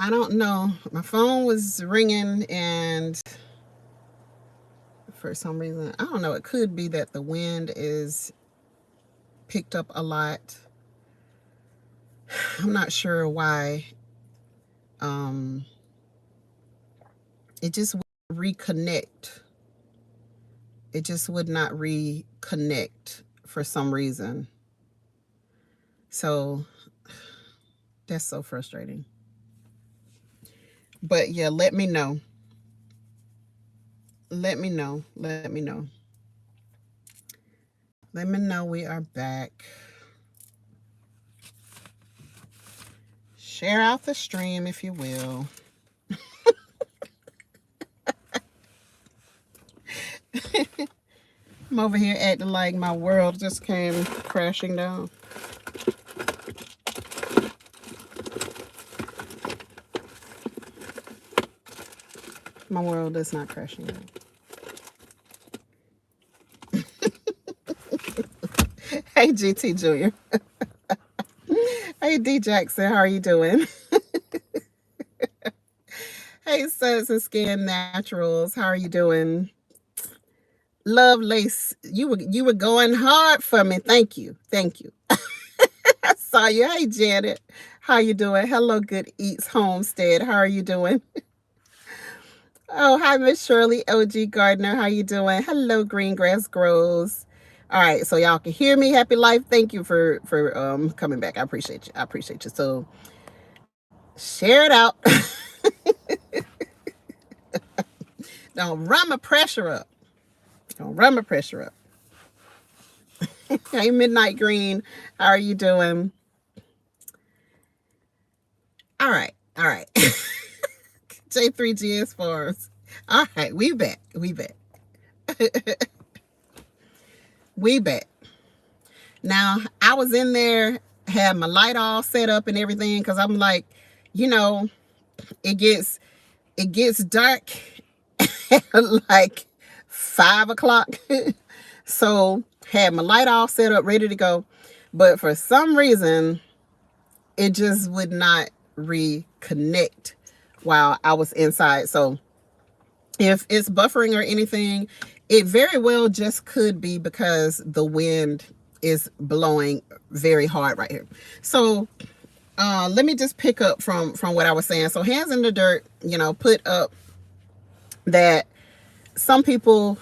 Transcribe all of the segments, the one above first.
I don't know. My phone was ringing, and for some reason, I don't know. It could be that the wind is picked up a lot. I'm not sure why. Um, it just would reconnect. It just would not reconnect for some reason. So that's so frustrating. But yeah, let me know. Let me know. Let me know. Let me know we are back. Share out the stream if you will. I'm over here acting like my world just came crashing down. My world is not crashing down. Hey, GT Jr. Hey, D Jackson, how are you doing? Hey, Suds and Skin Naturals, how are you doing? Love Lace, you were going hard for me. Thank you, thank you. I saw you. Hey, Janet, how you doing? Hello, Good Eats Homestead, how are you doing? Oh, hi, Miss Shirley OG Gardner, how you doing? Hello, Green Grass Grows. All right, so y'all can hear me. Happy life. Thank you for coming back. I appreciate you. I appreciate you. So share it out. Don't run my pressure up. Don't run my pressure up. Hey, Midnight Green, how are you doing? All right, all right. J3GS Farms. All right, we back. We back. We back. Now, I was in there, had my light all set up and everything, because I'm like, you know, it gets dark at like 5 o'clock. So had my light all set up, ready to go. But for some reason, it just would not reconnect while I was inside. So if it's buffering or anything, it very well just could be because the wind is blowing very hard right here. So let me just pick up from what I was saying. So Hands in the Dirt, put up that some people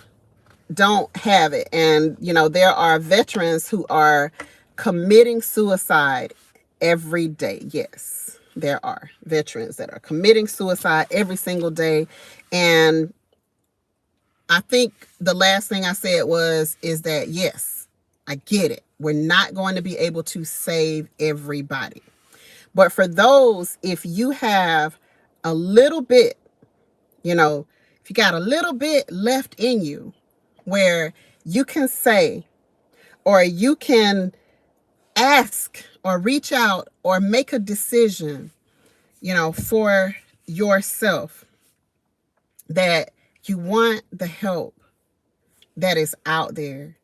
don't have it. And, there are veterans who are committing suicide every day. Yes, there are veterans that are committing suicide every single day. And I think the last thing I said is that, yes, I get it. We're not going to be able to save everybody. But for those, if you have a little bit, if you got a little bit left in you where you can say, or you can ask or reach out or make a decision, for yourself, that you want the help that is out there,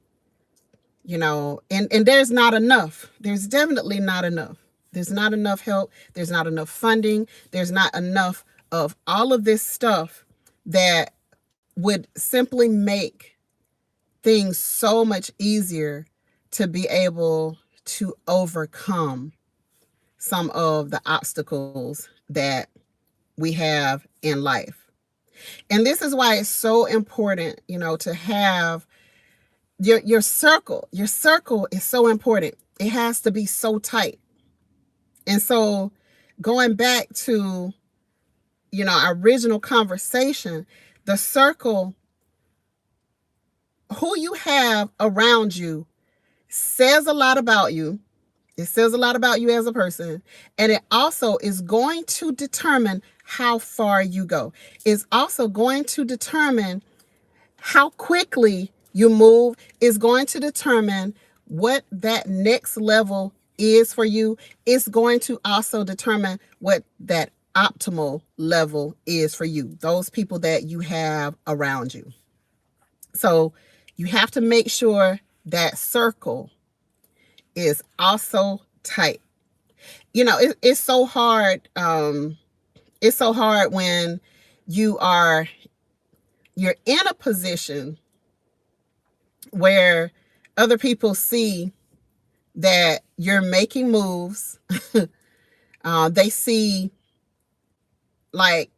and there's not enough. There's definitely not enough. There's not enough help. There's not enough funding. There's not enough of all of this stuff that would simply make things so much easier to be able to overcome some of the obstacles that we have in life. And this is why it's so important, to have your circle. Your circle is so important. It has to be so tight. And so going back to, our original conversation, the circle, who you have around you, says a lot about you. It says a lot about you as a person. And it also is going to determine how far you go. It's also going to determine how quickly you move. Is going to determine what that next level is for you. It's going to also determine what that optimal level is for you. Those people that you have around you. So you have to make sure that circle is also tight. It's so hard It's so hard when you are you're in a position where other people see that you're making moves. They see like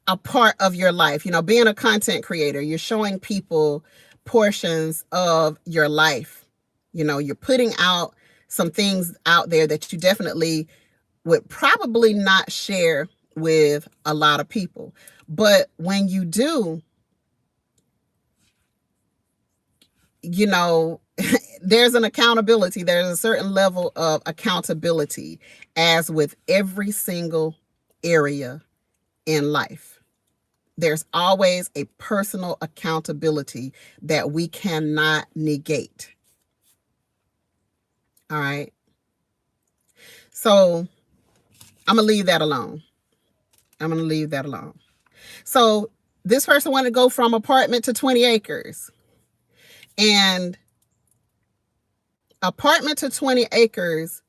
a part of your life, being a content creator, you're showing people portions of your life. You're putting out some things out there that you definitely would probably not share with a lot of people. But when you do, there's an accountability. There's a certain level of accountability, as with every single area in life. There's always a personal accountability that we cannot negate. All right. So I'm going to leave that alone. So this person wanted to go from apartment to 20 acres. And apartment to 20 acres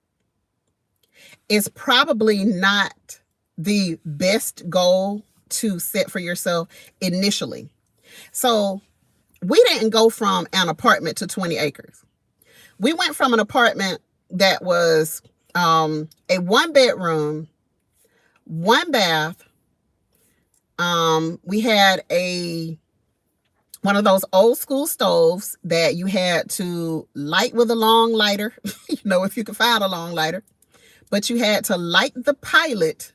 is probably not the best goal to set for yourself initially. So we didn't go from an apartment to 20 acres. We went from an apartment that was a 1-bedroom, 1 bath. We had one of those old school stoves that you had to light with a long lighter, if you could find a long lighter, but you had to light the pilot.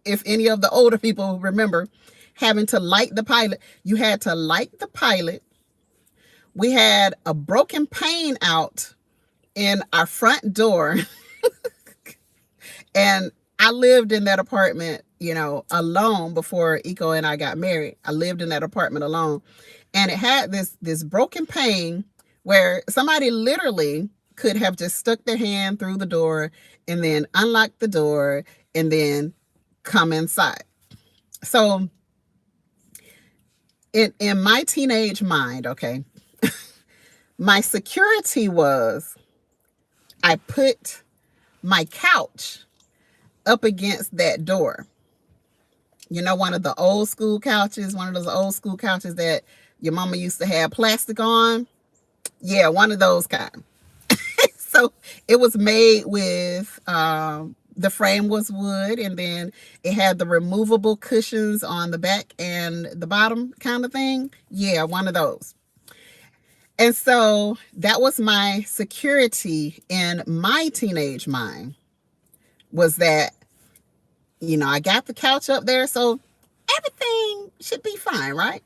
If any of the older people remember having to light the pilot, you had to light the pilot. We had a broken pane out in our front door. And I lived in that apartment, alone before Eco and I got married. I lived in that apartment alone. And it had this broken pane where somebody literally could have just stuck their hand through the door and then unlocked the door and then come inside. So in my teenage mind, okay, my security was I put my couch up against that door. One of the old school couches, one of those old school couches that your mama used to have plastic on. Yeah, one of those kind. So it was made with, the frame was wood, and then it had the removable cushions on the back and the bottom kind of thing. Yeah, one of those. And so that was my security in my teenage mind, was that, I got the couch up there, so everything should be fine, right?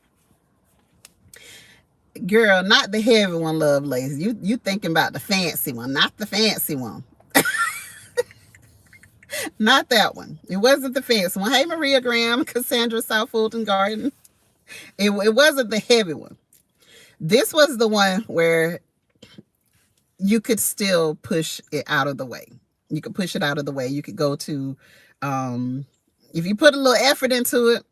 Girl, not the heavy one, Lovelace. You thinking about the fancy one, not the fancy one. Not that one. It wasn't the fancy one. Hey, Maria Graham, Cassandra, South Fulton Garden. It wasn't the heavy one. This was the one where you could still push it out of the way. You could push it out of the way. You could go to, if you put a little effort into it,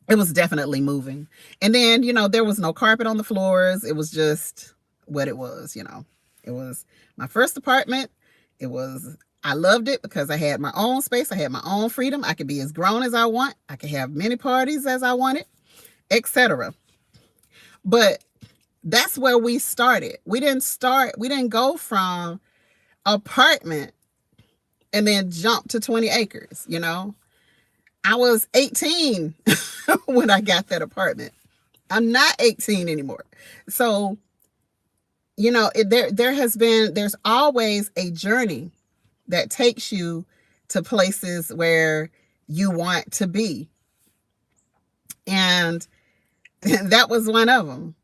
it was definitely moving. And then, there was no carpet on the floors. It was just what it was, It was my first apartment. I loved it because I had my own space. I had my own freedom. I could be as grown as I want. I could have many parties as I wanted, etc. But that's where we started. We didn't go from apartment and then jump to 20 acres, I was 18 when I got that apartment. I'm not 18 anymore. So, there's always a journey that takes you to places where you want to be. And that was one of them.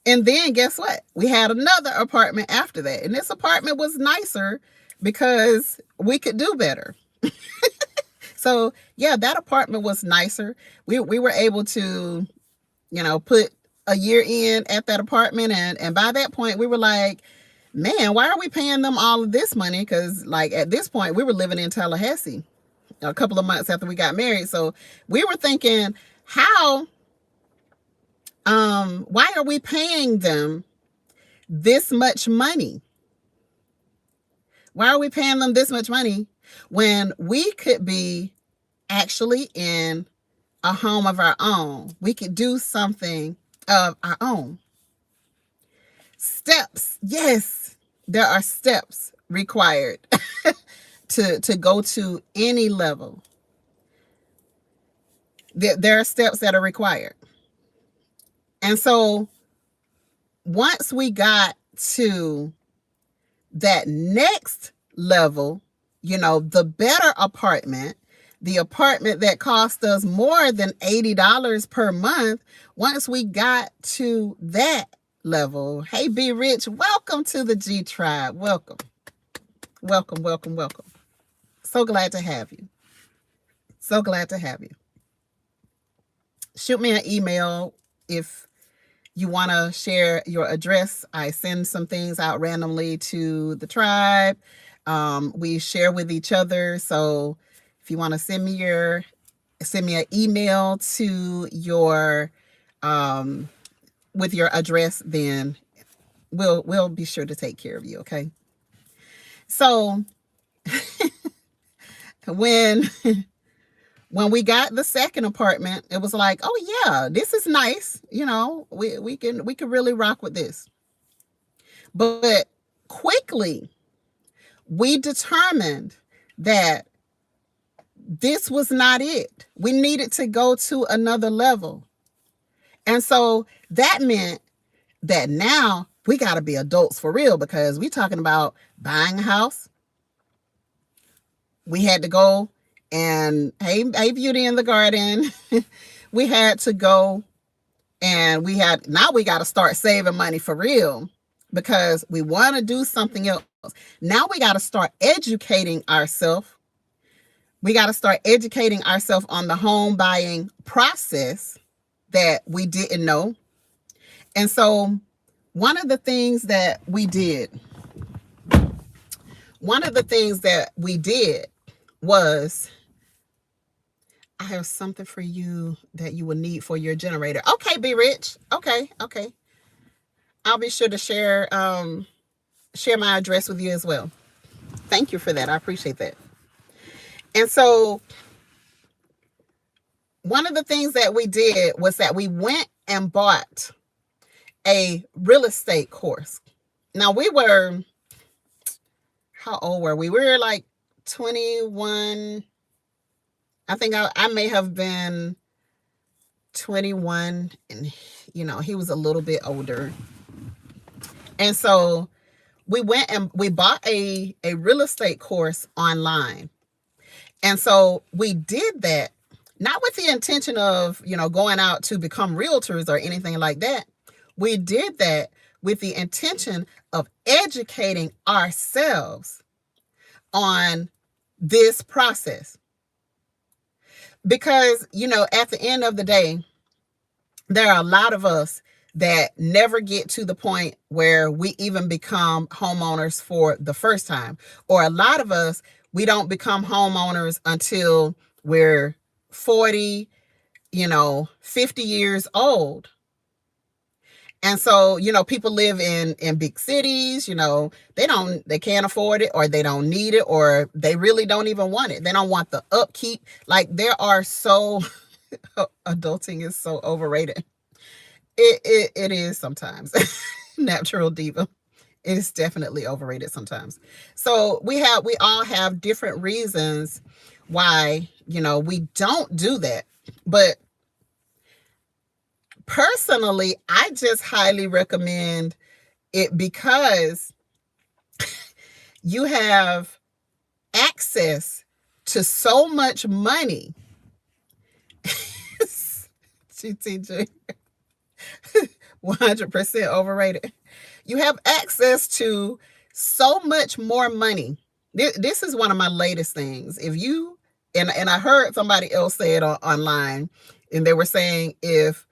And then guess what? We had another apartment after that. And this apartment was nicer because we could do better. So yeah, that apartment was nicer. We were able to, put a year in at that apartment. And by that point we were like, man, why are we paying them all of this money? Because at this point we were living in Tallahassee a couple of months after we got married. So we were thinking, why are we paying them this much money? Why are we paying them this much money when we could be actually in a home of our own. We could do something of our own. Steps. Yes, there are steps required to go to any level. There are steps that are required. And so once we got to that next level, the better apartment, the apartment that cost us more than $80 per month, once we got to that level, hey, Be Rich, welcome to the G Tribe. Welcome. Welcome, welcome, welcome. So glad to have you. So glad to have you. Shoot me an email if you want to share your address. I send some things out randomly to the tribe. We share with each other. So if you want to send me an email to your with your address, then we'll be sure to take care of you. Okay. So when we got the second apartment, it was like, oh yeah, this is nice. We can really rock with this. But quickly we determined that this was not it. We needed to go to another level. And so that meant that now we got to be adults for real, because we're talking about buying a house. We had to go and, hey, Beauty in the Garden. We had to go and now we got to start saving money for real, because we want to do something else. Now we got to start educating ourselves. We got to start educating ourselves on the home buying process that we didn't know. And so one of the things that we did was, I have something for you that you will need for your generator. Okay, Be Rich. Okay. I'll be sure to share my address with you as well. Thank you for that. I appreciate that. And so one of the things that we did was that we went and bought a real estate course. Now how old were we? We were like 21. I think I may have been 21, and he was a little bit older. And so we went and we bought a real estate course online. And so we did that, not with the intention of, going out to become realtors or anything like that. We did that with the intention of educating ourselves on this process. Because, at the end of the day, there are a lot of us that never get to the point where we even become homeowners for the first time. Or a lot of us, we don't become homeowners until we're 40, 50 years old. And so, people live in big cities, they can't afford it, or they don't need it, or they really don't even want it. They don't want the upkeep. Like, adulting is so overrated. It is sometimes. Natural diva. It is definitely overrated sometimes. So we all have different reasons why, we don't do that. But personally, I just highly recommend it, because you have access to so much money. GTG. 100% overrated. You have access to so much more money. This is one of my latest things. If you, and I heard somebody else say it online, and they were saying if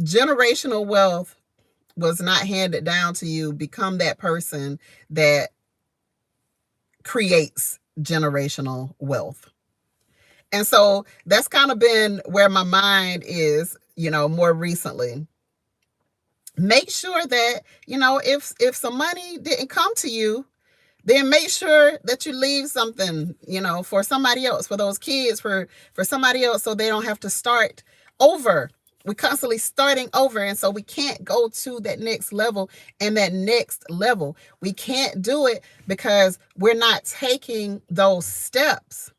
generational wealth was not handed down to you, become that person that creates generational wealth. And so that's kind of been where my mind is, more recently, Make sure that, if some money didn't come to you, then make sure that you leave something, for somebody else, for those kids, for somebody else, so they don't have to start over. We're constantly starting over. And so we can't go to that next level and that next level. We can't do it because we're not taking those steps.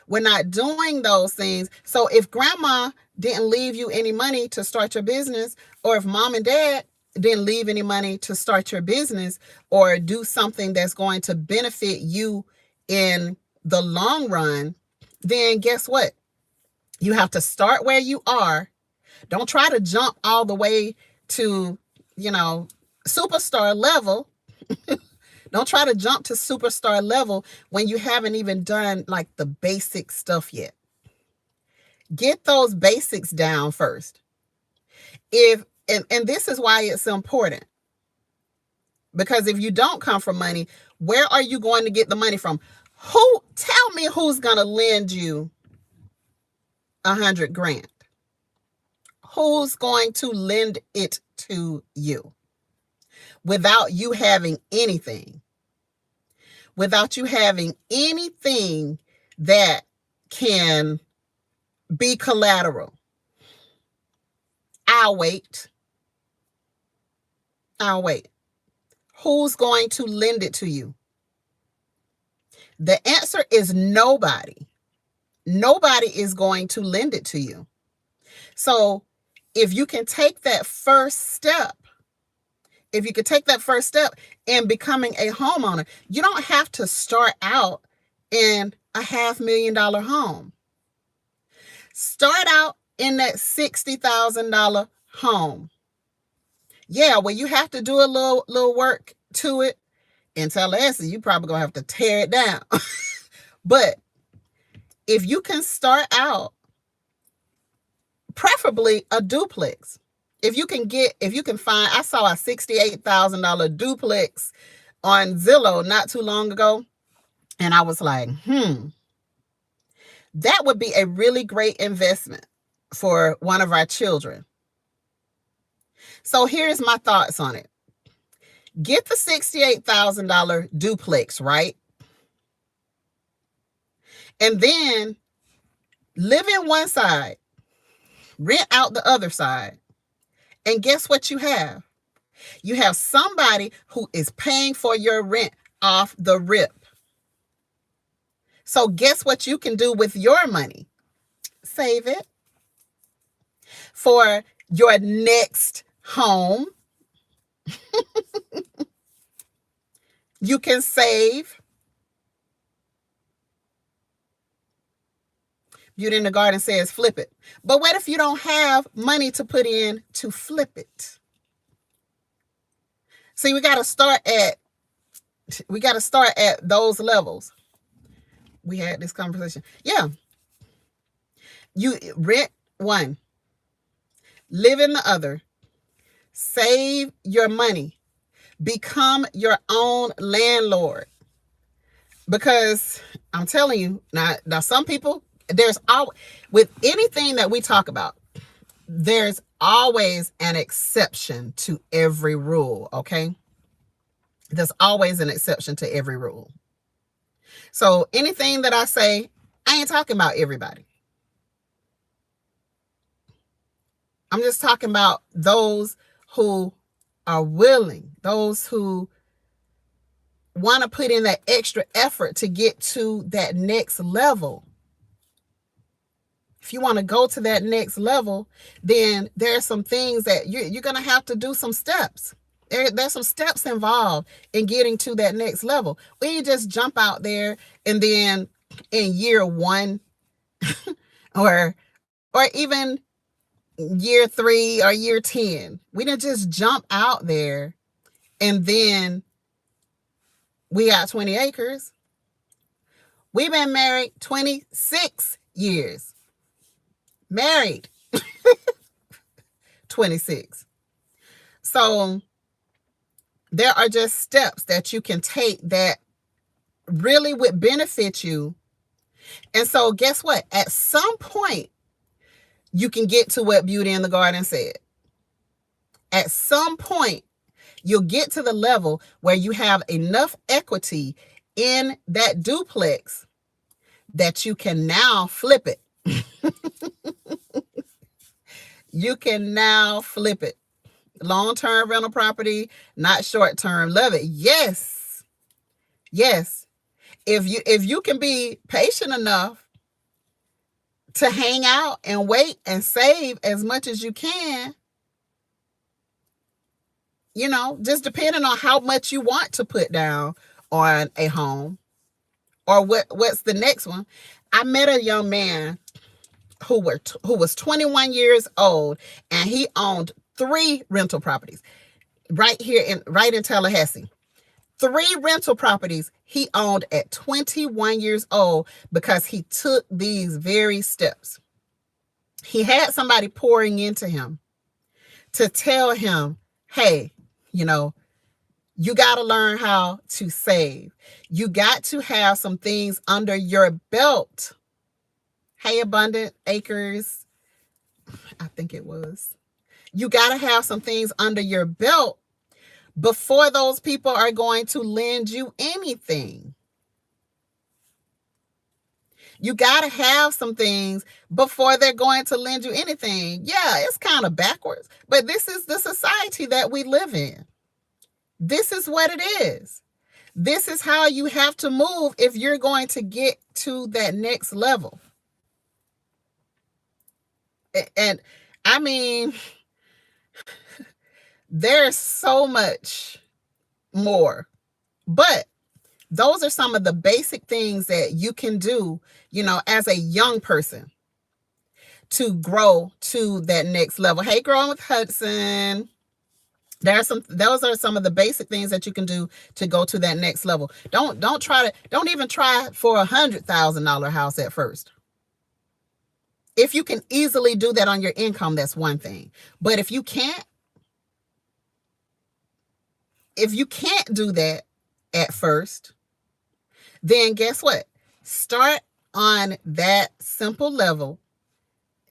We're not doing those things. So if grandma didn't leave you any money to start your business, or if mom and dad didn't leave any money to start your business or do something that's going to benefit you in the long run, then guess what? You have to start where you are. Don't try to jump all the way to, superstar level. Don't try to jump to superstar level when you haven't even done like the basic stuff yet. Get those basics down first. And this is why it's important. Because if you don't come from money, where are you going to get the money from? Tell me who's going to lend you $100,000? Who's going to lend it to you without you having anything? Without you having anything that can be collateral. I'll wait. Who's going to lend it to you? The answer is nobody. Nobody is going to lend it to you. So if you can take that first step, in becoming a homeowner, you don't have to start out in a $500,000 home. Start out in that $60,000 home. Yeah, well, you have to do a little work to it. In Tallahassee, you probably gonna have to tear it down. But if you can start out, preferably a duplex. If you can find, I saw a $68,000 duplex on Zillow not too long ago. And I was like, that would be a really great investment for one of our children. So here's my thoughts on it. Get the $68,000 duplex, right? And then live in one side, rent out the other side. And guess what you have? You have somebody who is paying for your rent off the rip. So guess what you can do with your money? Save it for your next home. You can save. Beauty in the Garden says flip it. But what if you don't have money to put in to flip it? See, we got to start at those levels. We had this conversation. Yeah. You rent one, live in the other, save your money, become your own landlord. Because I'm telling you, now some people, with anything that we talk about, there's always an exception to every rule, okay? There's always an exception to every rule. So anything that I say, I ain't talking about everybody. I'm just talking about those who are willing, those who want to put in that extra effort to get to that next level. If you want to go to that next level, then there are some things that you're going to have to do some steps. There's some steps involved in getting to that next level. When you just jump out there and then in year 1 or even year 3 or year 10, we didn't just jump out there and then we got 20 acres. We've been married 26 years. Married 26. So there are just steps that you can take that really would benefit you. And so guess what? At some point, you can get to what Beauty in the Garden said. At some point, you'll get to the level where you have enough equity in that duplex that you can now flip it. You can now flip it. Long-term rental property, not short-term. Love it. Yes. Yes. If you can be patient enough to hang out and wait and save as much as you can, just depending on how much you want to put down on a home or what's the next one. I met a young man who was 21 years old, and he owned 3 rental properties right in Tallahassee. 3 rental properties he owned at 21 years old because he took these very steps. He had somebody pouring into him to tell him, hey, you got to learn how to save. You got to have some things under your belt. Hey, Abundant Acres, I think it was. You got to have some things under your belt before those people are going to lend you anything. You got to have some things before they're going to lend you anything. Yeah, it's kind of backwards, but this is the society that we live in. This is what it is. This is how you have to move if you're going to get to that next level. And I mean, there's so much more, but those are some of the basic things that you can do, as a young person to grow to that next level. Hey, Growing with Hudson. Those are some of the basic things that you can do to go to that next level. Don't even try for $100,000 house at first. If you can easily do that on your income, that's one thing. But if you can't do that at first, then guess what? Start on that simple level.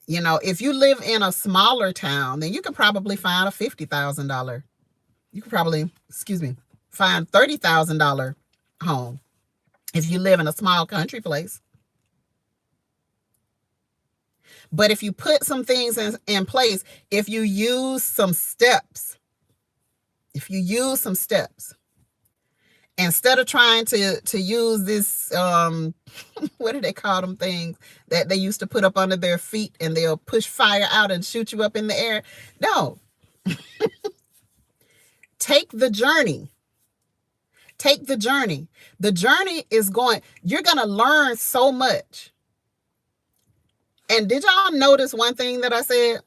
If you live in a smaller town, then you can probably find a $50,000. You could probably, find $30,000 home if you live in a small country place. But if you put some things in place, if you use some steps, instead of trying to use this, what do they call them things that they used to put up under their feet and they'll push fire out and shoot you up in the air? No. Take the journey. Take the journey. The journey is you're going to learn so much. And did y'all notice one thing that I said?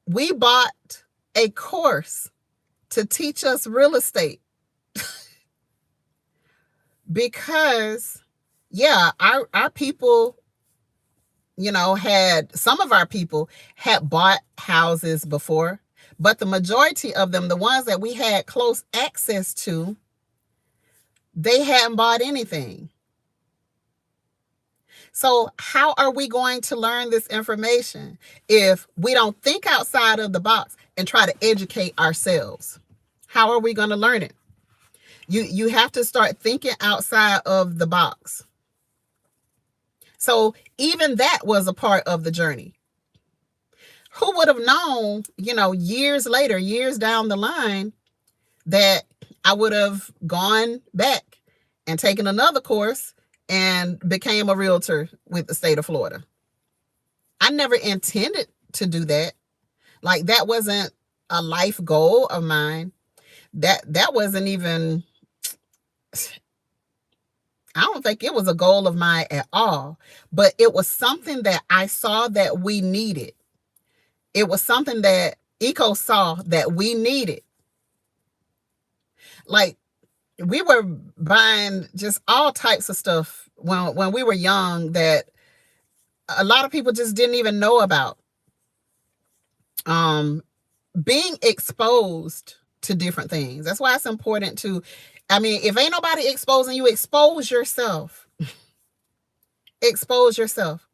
We bought a course to teach us real estate because, yeah, our people, some of our people had bought houses before, but the majority of them, the ones that we had close access to, they hadn't bought anything. So how are we going to learn this information if we don't think outside of the box and try to educate ourselves? How are we going to learn it? You have to start thinking outside of the box. So even that was a part of the journey. Who would have known, years later, years down the line, that I would have gone back and taken another course and became a realtor with the state of Florida. I never intended to do that. Like, that wasn't a life goal of mine. That wasn't even, I don't think it was a goal of mine at all, but it was something that I saw that we needed. It was something that Eco saw that we needed. Like, we were buying just all types of stuff when we were young that a lot of people just didn't even know about. Being exposed to different things. That's why it's important to, if ain't nobody exposing you, expose yourself. Expose yourself.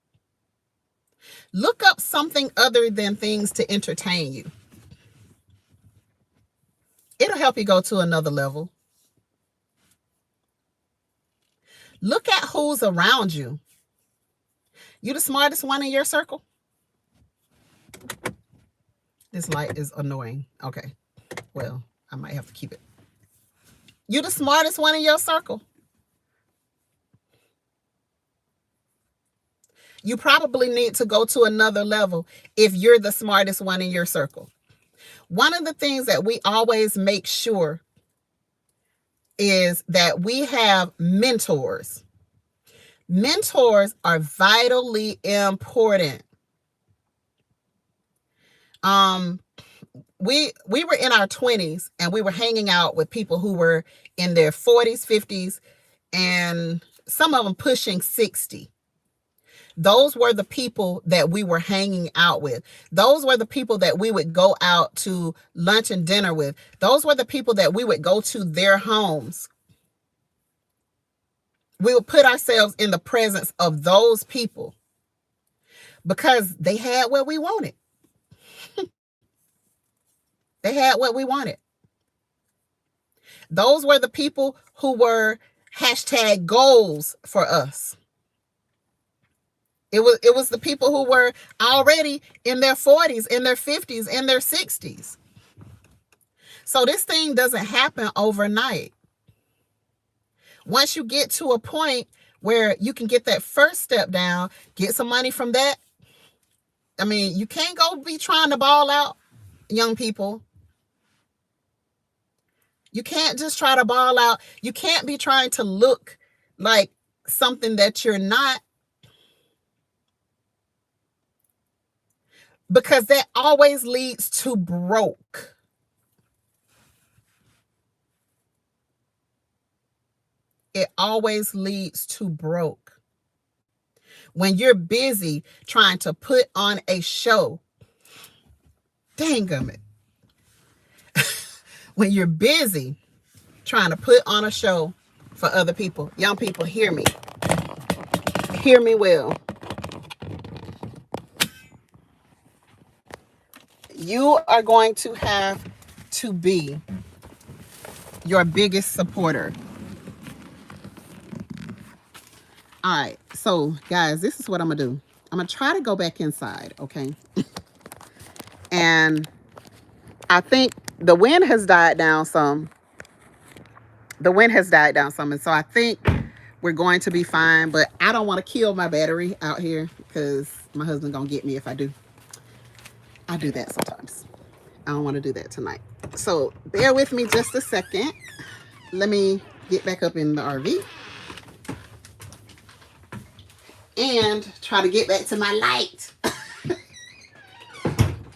Look up something other than things to entertain you. It'll help you go to another level. Look at who's around you. You the smartest one in your circle? This light is annoying. Okay. Well, I might have to keep it. You the smartest one in your circle? You probably need to go to another level if you're the smartest one in your circle. One of the things that we always make sure is that we have mentors. Mentors are vitally important. We were in our 20s and we were hanging out with people who were in their 40s, 50s, and some of them pushing 60. Those were the people that we were hanging out with. Those were the people that we would go out to lunch and dinner with. Those were the people that we would go to their homes. We would put ourselves in the presence of those people because they had what we wanted. They had what we wanted. Those were the people who were hashtag goals for us. It was the people who were already in their 40s, in their 50s, in their 60s. So this thing doesn't happen overnight. Once you get to a point where you can get that first step down, get some money from that. I mean, you can't go be trying to ball out, young people. You can't just try to ball out. You can't be trying to look like something that you're not. Because that always leads to broke. It always leads to broke. When you're busy trying to put on a show, dang it. When you're busy trying to put on a show for other people, young people, hear me. Hear me well. You are going to have to be your biggest supporter. All right. So, guys, this is what I'm going to do. I'm going to try to go back inside, okay? And I think the wind has died down some. And so I think we're going to be fine. But I don't want to kill my battery out here because my husband's going to get me if I do. I do that sometimes. I don't want to do that tonight. So bear with me just a second. Let me get back up in the RV and try to get back to my light.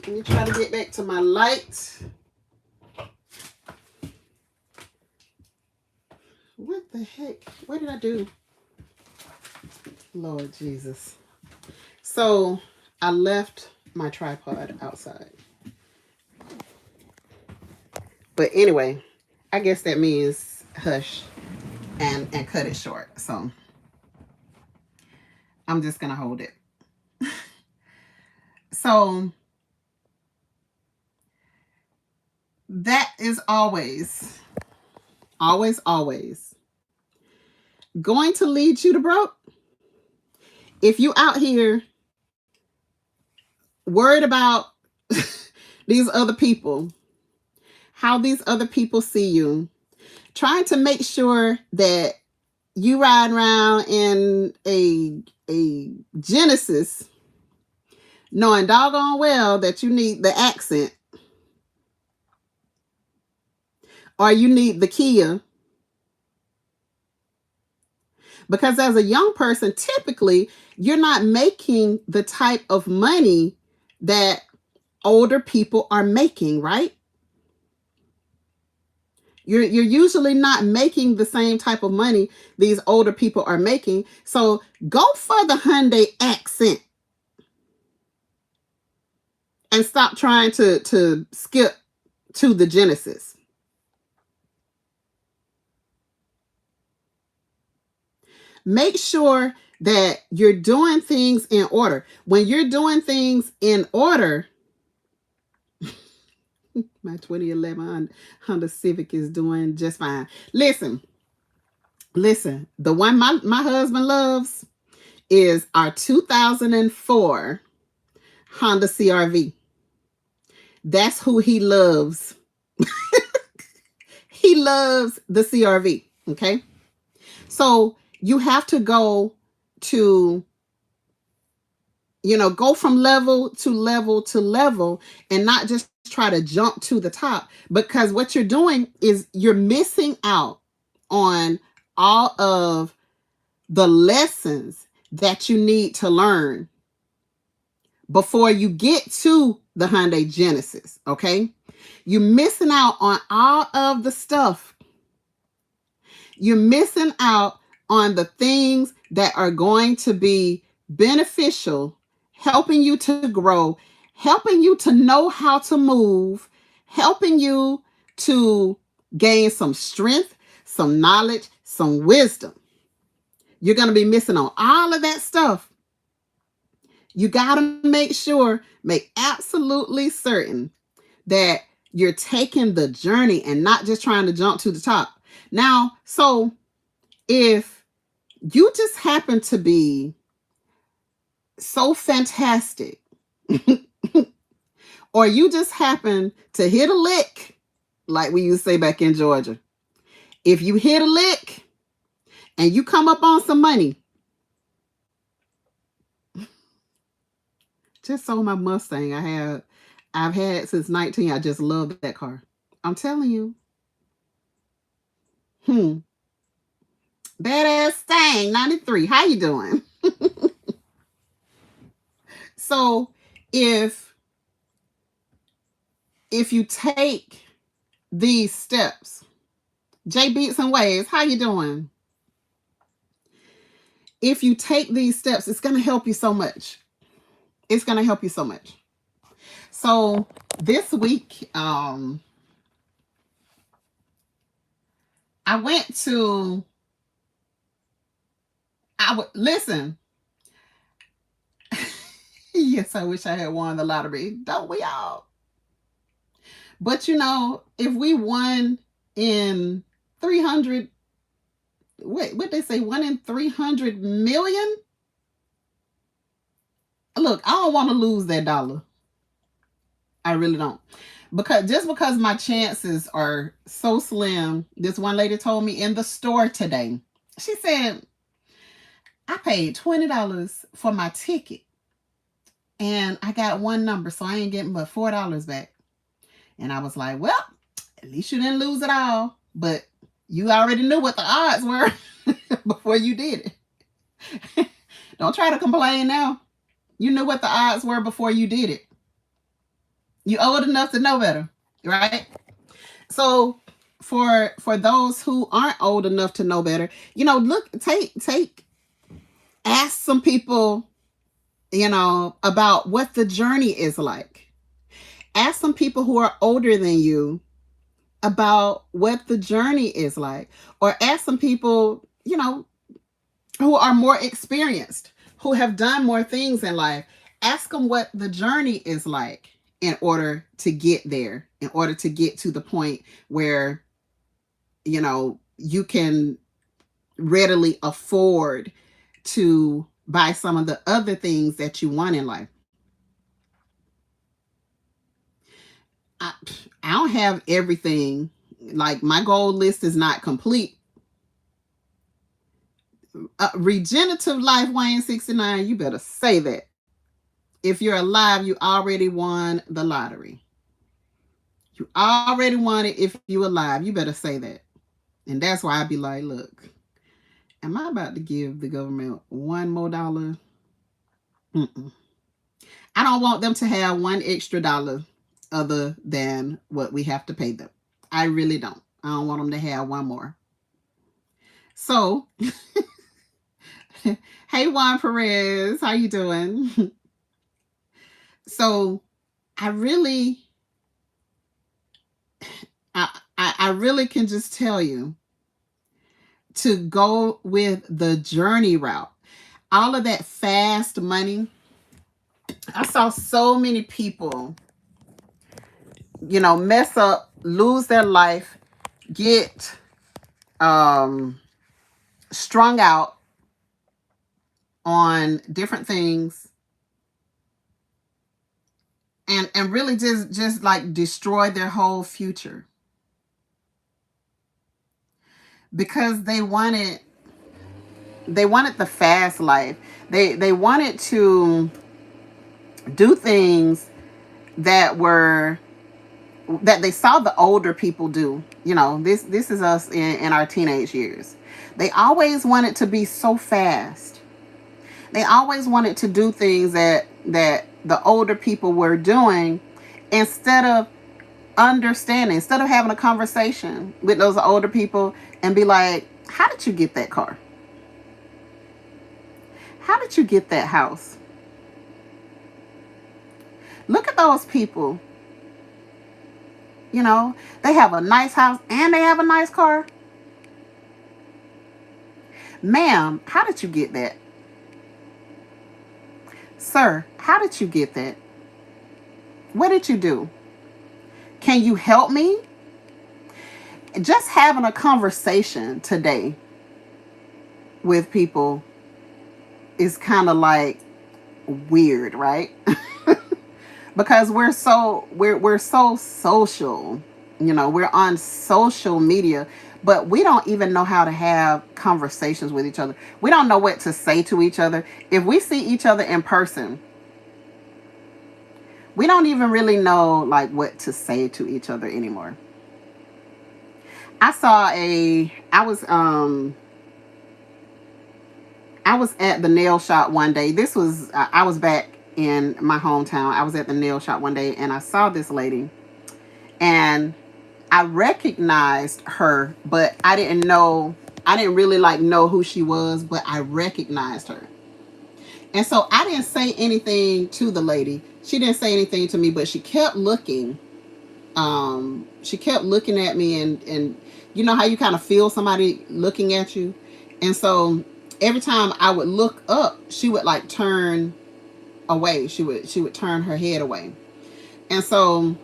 Let me try to get back to my light. What the heck? What did I do? Lord Jesus. So I left my tripod outside. But anyway, I guess that means hush and cut it short. So I'm just going to hold it. So that is always going to lead you to broke. If you out here worried about these other people, how these other people see you, trying to make sure that you ride around in a Genesis, knowing doggone well that you need the accent, or you need the Kia. Because as a young person, typically, you're not making the type of money that older people are making, right? You're usually not making the same type of money these older people are making. So go for the Hyundai accent and stop trying to skip to the Genesis. Make sure that you're doing things in order. When you're doing things in order, my 2011 Honda Civic is doing just fine. Listen, the one my husband loves is our 2004 Honda CRV. That's who he loves. He loves the CRV. Okay. So you have to go to, go from level to level to level and not just try to jump to the top, because what you're doing is you're missing out on all of the lessons that you need to learn before you get to the Hyundai Genesis. Okay. You're missing out on all of the stuff. You're missing out on the things that are going to be beneficial, helping you to grow, helping you to know how to move, helping you to gain some strength, some knowledge, some wisdom. You're going to be missing on all of that stuff. You got to make absolutely certain that you're taking the journey and not just trying to jump to the top. Now, so if you just happen to be so fantastic, or you just happen to hit a lick, like we used to say back in Georgia, if you hit a lick and you come up on some money, just sold my Mustang I've had since 19. I just love that car. I'm telling you. Badass Stang 93. How you doing? So if you take these steps, J Beats and Waves, how you doing? If you take these steps, it's going to help you so much. It's going to help you so much. So this week, I went to, listen. Yes, I wish I had won the lottery. Don't we all? But if we won in 300, what they say, 1 in 300 million? Look, I don't want to lose that dollar. I really don't. Because my chances are so slim. This one lady told me in the store today. She said, I paid $20 for my ticket and I got one number, so I ain't getting but $4 back. And I was like, well, at least you didn't lose it all. But you already knew what the odds were before you did it. Don't try to complain now. You knew what the odds were before you did it. You old enough to know better, right? So for those who aren't old enough to know better, ask some people, about what the journey is like. Ask some people who are older than you about what the journey is like. Or ask some people, who are more experienced, who have done more things in life. Ask them what the journey is like in order to get there, in order to get to the point where, you can readily afford to buy some of the other things that you want in life. I don't have everything. Like, my goal list is not complete. Regenerative Life Wayne 69, you better say that. If you're alive, you already won the lottery. You already won it. If you're alive, you better say that. And that's why I'd be like, look, am I about to give the government $1 more? I don't want them to have $1 extra other than what we have to pay them. I really don't. I don't want them to have one more. So, hey, Juan Perez, how you doing? So, I really can just tell you to go with the journey route. all of that fast money. I saw so many people, mess up, lose their life, get strung out on different things, and really just like destroy their whole future because they wanted the fast life. They wanted to do things that they saw the older people do. This is us in our teenage years. They always wanted to be so fast. They always wanted to do things that the older people were doing, instead of understanding, instead of having a conversation with those older people and be like, how did you get that car? How did you get that house? Look at those people. They have a nice house and they have a nice car. Ma'am, how did you get that? Sir, how did you get that? What did you do? Can you help me? Just having a conversation today with people is kind of like weird, right? Because we're so social. We're on social media, but we don't even know how to have conversations with each other. We don't know what to say to each other. If we see each other in person, we don't even really know like what to say to each other anymore. I was at the nail shop one day. I was back in my hometown. I was at the nail shop one day and I saw this lady, and I recognized her, but I didn't really like know who she was, but I recognized her. And so I didn't say anything to the lady. She didn't say anything to me, but she kept looking. She kept looking at me, and you know how you kind of feel somebody looking at you. And so every time I would look up, she would like turn away. She would turn her head away. And so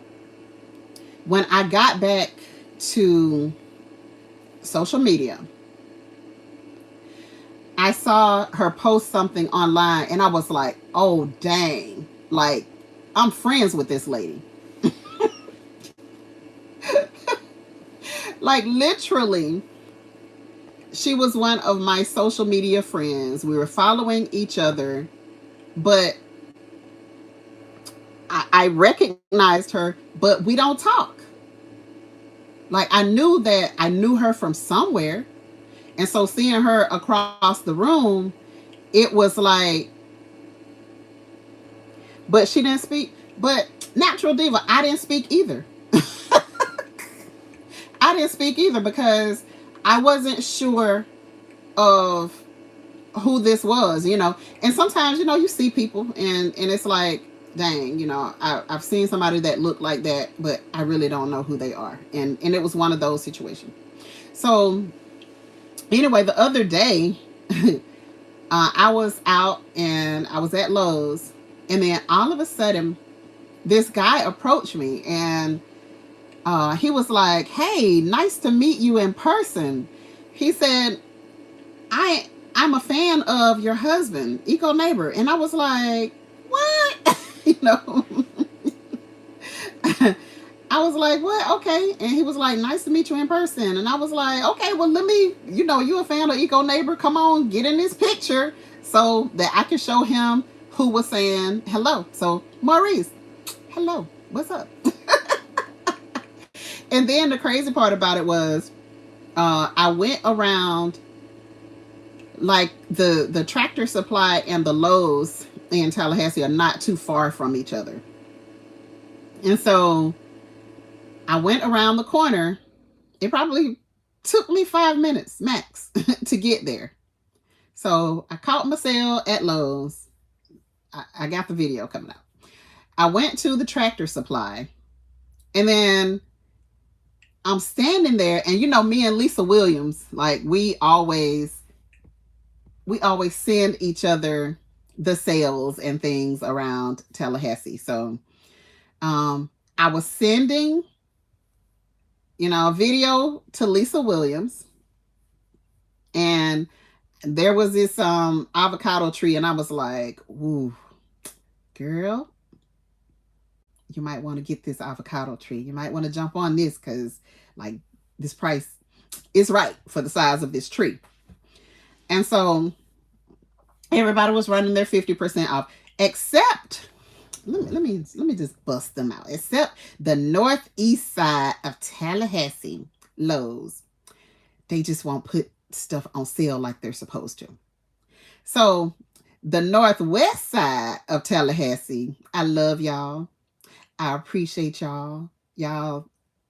when I got back to social media, I saw her post something online and I was like, oh dang, like I'm friends with this lady. Like literally, she was one of my social media friends. We were following each other, but I recognized her, but we don't talk. Like I knew her from somewhere. And so seeing her across the room, it was like, but she didn't speak. But Natural Diva, I didn't speak either. I didn't speak either because I wasn't sure of who this was, And sometimes, you see people and it's like, dang, I've seen somebody that looked like that, but I really don't know who they are. And it was one of those situations. So anyway, the other day, I was out and I was at Lowe's, and then all of a sudden, this guy approached me and he was like, hey, nice to meet you in person. He said, I'm a fan of your husband, Eco Neighbor. And I was like, what? I was like, what? Okay. And he was like, nice to meet you in person. And I was like, okay, well, let me, you a fan of Eco Neighbor. Come on, get in this picture so that I can show him who was saying hello. So Maurice, hello, what's up? And then the crazy part about it was, I went around, like the Tractor Supply and the Lowe's in Tallahassee are not too far from each other. And so I went around the corner. It probably took me 5 minutes max to get there. So I caught my sale at Lowe's. I got the video coming out. I went to the Tractor Supply, and then I'm standing there, and me and Lisa Williams, like we always we always send each other the sales and things around Tallahassee. So I was sending, a video to Lisa Williams, and there was this avocado tree, and I was like, ooh, girl, you might want to get this avocado tree. You might want to jump on this because like this price is right for the size of this tree. And so everybody was running their 50% off, except let me just bust them out. Except the northeast side of Tallahassee Lowe's, they just won't put stuff on sale like they're supposed to. So the northwest side of Tallahassee, I love y'all. I appreciate y'all. Y'all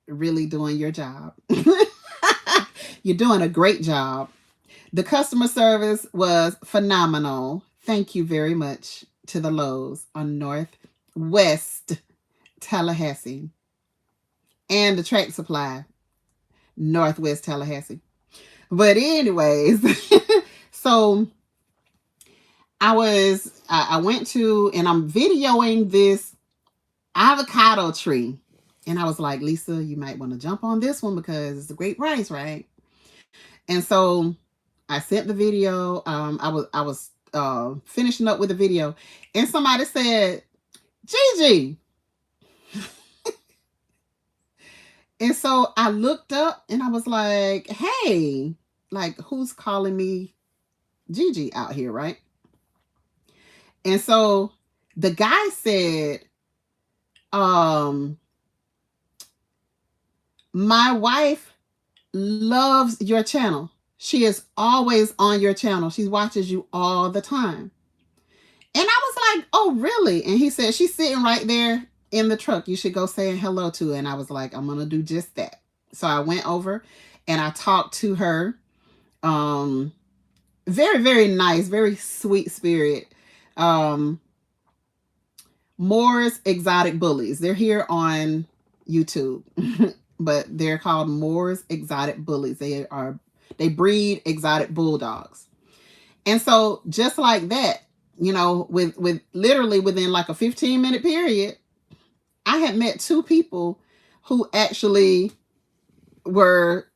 really doing your job. You're doing a great job. The customer service was phenomenal. Thank you very much to the Lowe's on Northwest Tallahassee and the Tract Supply, Northwest Tallahassee. But anyways, so I went to, and I'm videoing this avocado tree. And I was like, Lisa, you might want to jump on this one because it's a great price, right? And so I sent the video. I was finishing up with the video, and somebody said, Gigi. And so I looked up and I was like, hey, like, who's calling me Gigi out here, right? And so the guy said, my wife loves your channel. She is always on your channel. She watches you all the time. And I was like, oh, really? And he said, she's sitting right there in the truck. You should go say hello to her. And I was like, I'm going to do just that. So I went over and I talked to her. Very, very nice, very sweet spirit. Moore's Exotic Bullies. They're here on YouTube, but they're called Moore's Exotic Bullies. They breed exotic bulldogs. And so just like that, with literally within like a 15-minute period, I had met two people who actually were,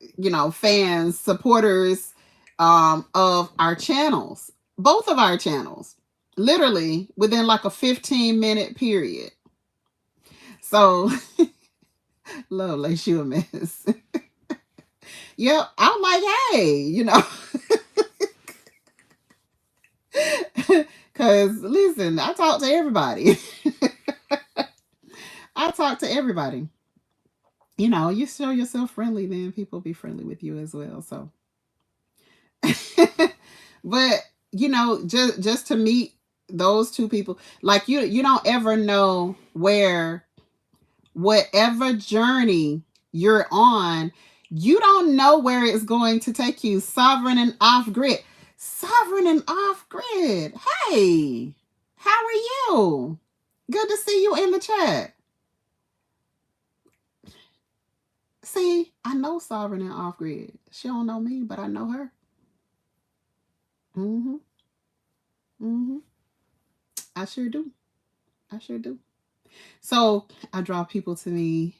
fans, supporters of our channels, both of our channels, literally within like a 15-minute period. So, love like you a mess. Yep, I'm like, hey, because listen, I talk to everybody. I talk to everybody. You show yourself friendly, then people be friendly with you as well. So, but just to meet those two people, like you don't ever know where, whatever journey you're on, you don't know where it's going to take you. Sovereign and off grid. Sovereign and off grid. Hey, how are you? Good to see you in the chat. See, I know Sovereign and off grid. She don't know me, but I know her. I sure do. So I draw people to me.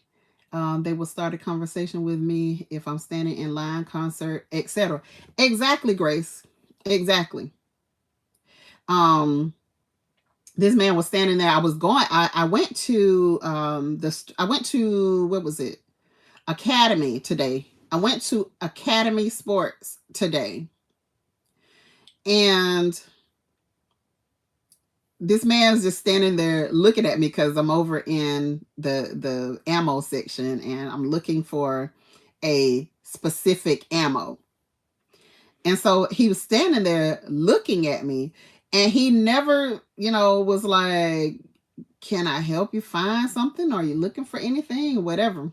They will start a conversation with me if I'm standing in line, concert, etc. Exactly, Grace. Exactly. This man was standing there. I went to what was it? Academy today. I went to Academy Sports today. And this man's just standing there looking at me because I'm over in the ammo section and I'm looking for a specific ammo. And so he was standing there looking at me, and he never, was like, can I help you find something? Are you looking for anything or whatever?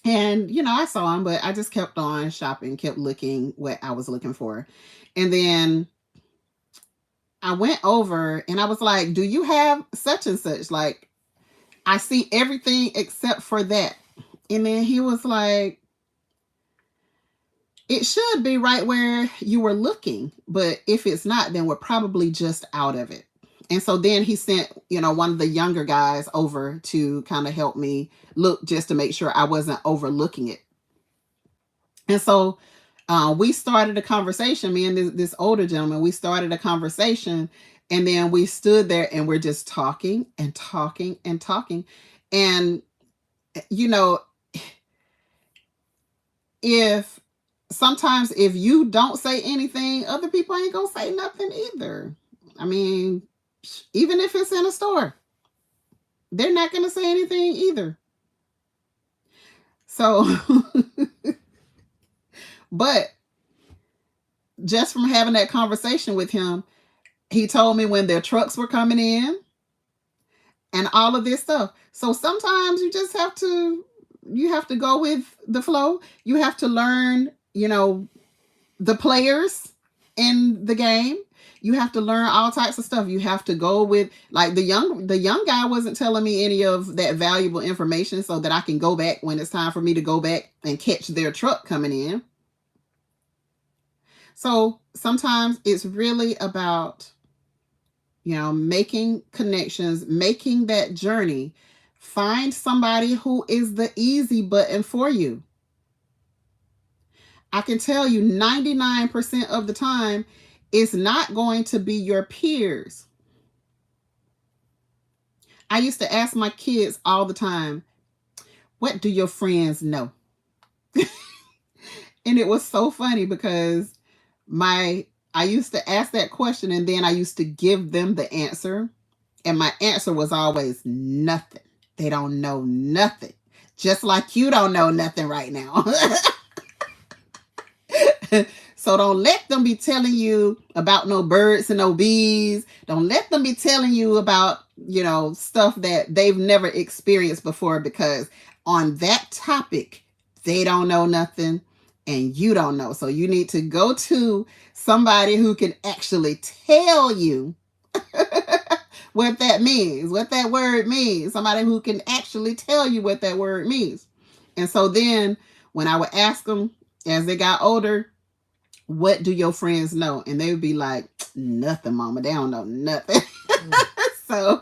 And, I saw him, but I just kept on shopping, kept looking what I was looking for. And then I went over and I was like, do you have such and such? Like, I see everything except for that. And then he was like, It should be right where you were looking, but if it's not, then we're probably just out of it. And so then he sent, one of the younger guys over to kind of help me look, just to make sure I wasn't overlooking it. And so we started a conversation, me and this older gentleman, we started a conversation, and then we stood there and we're just talking and talking and talking. And, you know, if sometimes if you don't say anything, other people ain't gonna say nothing either. I mean, even if it's in a store, they're not gonna say anything either. So, but just from having that conversation with him, he told me when their trucks were coming in and all of this stuff. So sometimes you have to go with the flow. You have to learn, the players in the game. You have to learn all types of stuff. You have to go with, like, the young guy wasn't telling me any of that valuable information so that I can go back when it's time for me to go back and catch their truck coming in. So sometimes it's really about, making connections, making that journey. Find somebody who is the easy button for you. I can tell you 99% of the time, it's not going to be your peers. I used to ask my kids all the time, what do your friends know? And it was so funny because I used to ask that question and then I used to give them the answer. And my answer was always nothing. They don't know nothing. Just like you don't know nothing right now. So don't let them be telling you about no birds and no bees. Don't let them be telling you about, stuff that they've never experienced before, because on that topic, they don't know nothing and you don't know. So you need to go to somebody who can actually tell you what that means, what that word means. Somebody who can actually tell you what that word means. And so then when I would ask them as they got older, what do your friends know? And they would be like, nothing, mama. They don't know nothing. So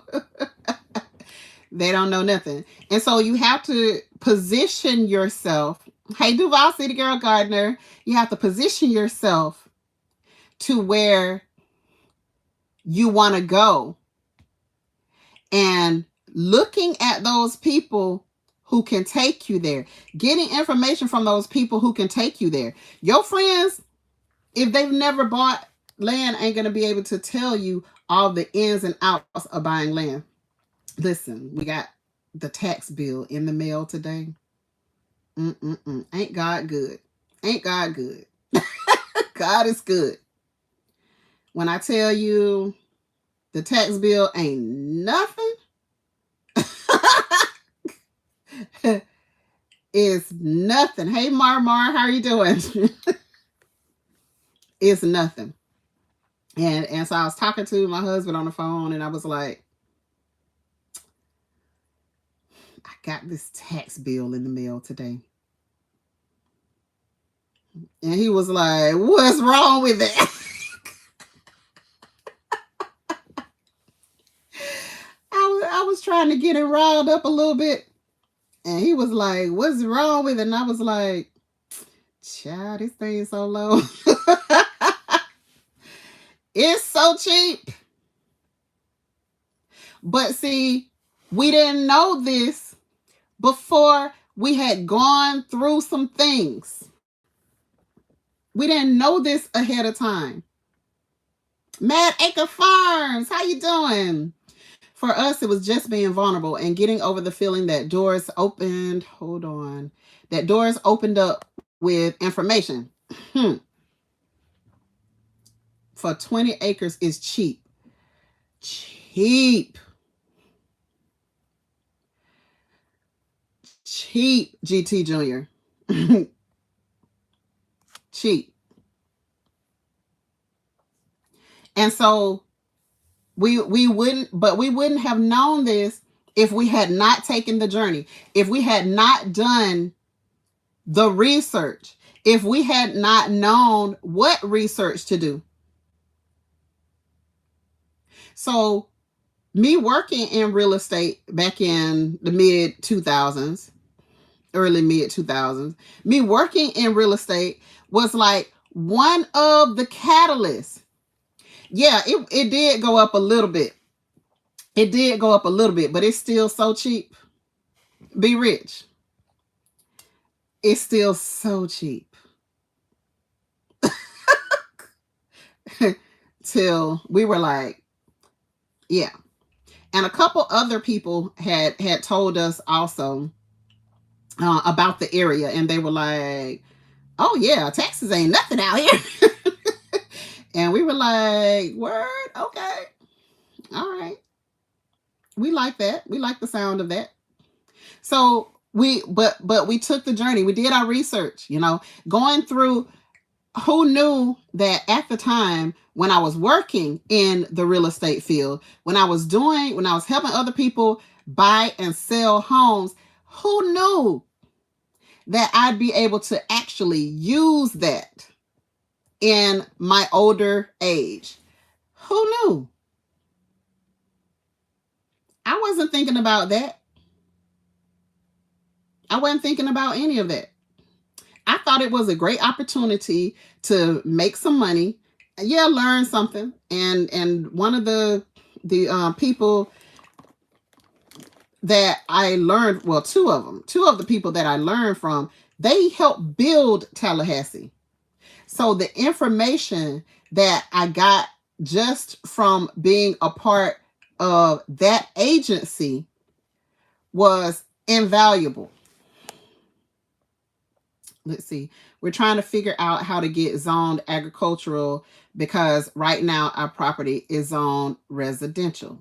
they don't know nothing. And so you have to position yourself. Hey, Duval City Girl Gardner, you have to position yourself to where you want to go. And looking at those people who can take you there, getting information from those people who can take you there. Your friends, if they've never bought land, ain't going to be able to tell you all the ins and outs of buying land. Listen, we got the tax bill in the mail today. Ain't God good? Ain't God good? God is good. When I tell you the tax bill ain't nothing, it's nothing. Hey, Mar, how are you doing? It's nothing. And so I was talking to my husband on the phone, and I was like, I got this tax bill in the mail today. And he was like, what's wrong with it? I was trying to get him riled up a little bit. And he was like, what's wrong with it? And I was like, child, this thing's so low. It's so cheap. But see, we didn't know this before we had gone through some things. We didn't know this ahead of time. Mad Acre Farms, how you doing? For us, it was just being vulnerable and getting over the feeling that doors opened. Hold on. That doors opened up with information. For 20 acres is cheap. Cheap, GT Junior. Cheap. And so we wouldn't have known this if we had not taken the journey, if we had not done the research, if we had not known what research to do. So, me working in real estate back in the mid 2000s, early mid 2000s, me working in real estate was like one of the catalysts. Yeah, it did go up a little bit. It did go up a little bit, but it's still so cheap. Be rich. It's still so cheap. Till we were like, yeah. And a couple other people had told us also about the area, and they were like, "Oh yeah, Texas ain't nothing out here." And we were like, "Word, okay, all right." We like that. We like the sound of that. So but we took the journey. We did our research. Going through. Who knew that at the time when I was working in the real estate field, when I was helping other people buy and sell homes, who knew that I'd be able to actually use that in my older age? Who knew? I wasn't thinking about that. I wasn't thinking about any of that. I thought it was a great opportunity to make some money, yeah, learn something. And one of the people that I learned, well, two of the people that I learned from, they helped build Tallahassee. So the information that I got just from being a part of that agency was invaluable. Let's see. We're trying to figure out how to get zoned agricultural because right now our property is zoned residential.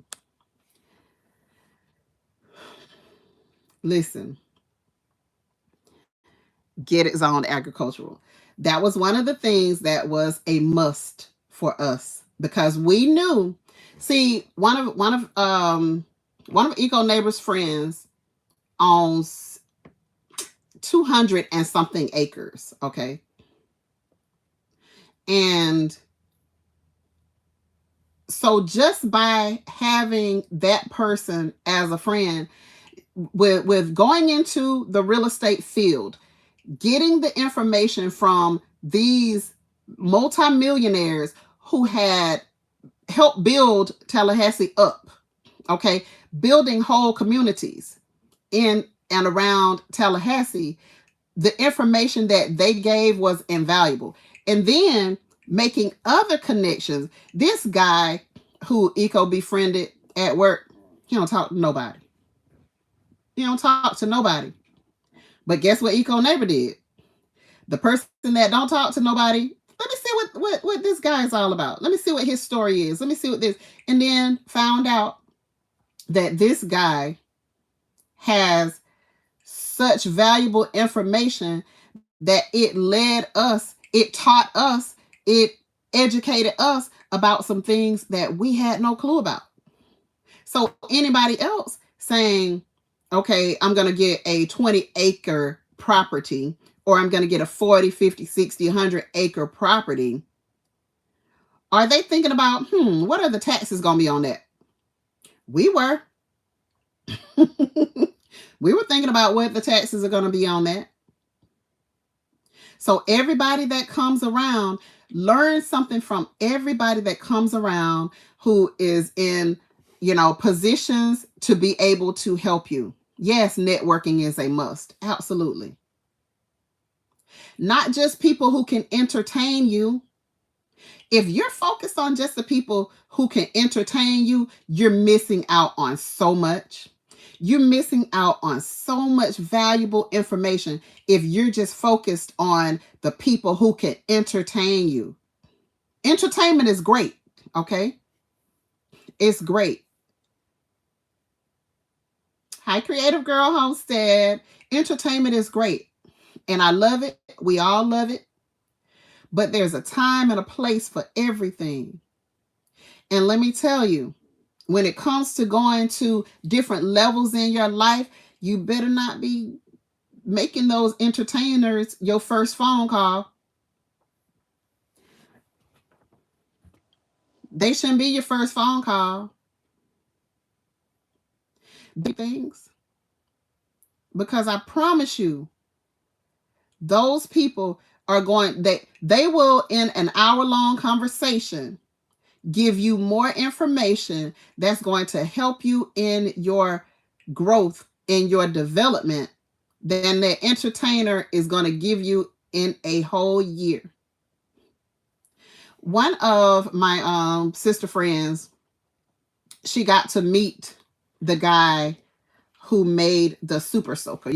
Listen, get it zoned agricultural. That was one of the things that was a must for us because we knew. See, one of Eco Neighbor's friends owns 200 and something acres, okay? And so just by having that person as a friend, with going into the real estate field, getting the information from these multimillionaires who had helped build Tallahassee up, okay, building whole communities in and around Tallahassee, the information that they gave was invaluable. And then making other connections. This guy who Eco befriended at work, he don't talk to nobody. He don't talk to nobody. But guess what Eco Neighbor did? The person that don't talk to nobody, let me see what this guy is all about. Let me see what his story is. Let me see what this. And then found out that this guy has such valuable information that it led us, it taught us, it educated us about some things that we had no clue about. So anybody else saying, okay, I'm going to get a 20-acre property, or I'm going to get a 40, 50, 60, 100-acre property, are they thinking about, what are the taxes going to be on that? We were. We were thinking about what the taxes are going to be on that. So everybody that comes around, learn something from everybody that comes around who is in, positions to be able to help you. Yes, networking is a must. Absolutely. Not just people who can entertain you. If you're focused on just the people who can entertain you, you're missing out on so much. You're missing out on so much valuable information if you're just focused on the people who can entertain you. Entertainment is great, okay? It's great. Hi, Creative Girl Homestead. Entertainment is great, and I love it. We all love it. But there's a time and a place for everything. And let me tell you, when it comes to going to different levels in your life, you better not be making those entertainers your first phone call. They shouldn't be your first phone call. Things. Because I promise you, those people are going, they will, in an hour-long conversation, give you more information that's going to help you in your growth, in your development, than the entertainer is going to give you in a whole year. One of my sister friends, she got to meet the guy who made the Super Soaker.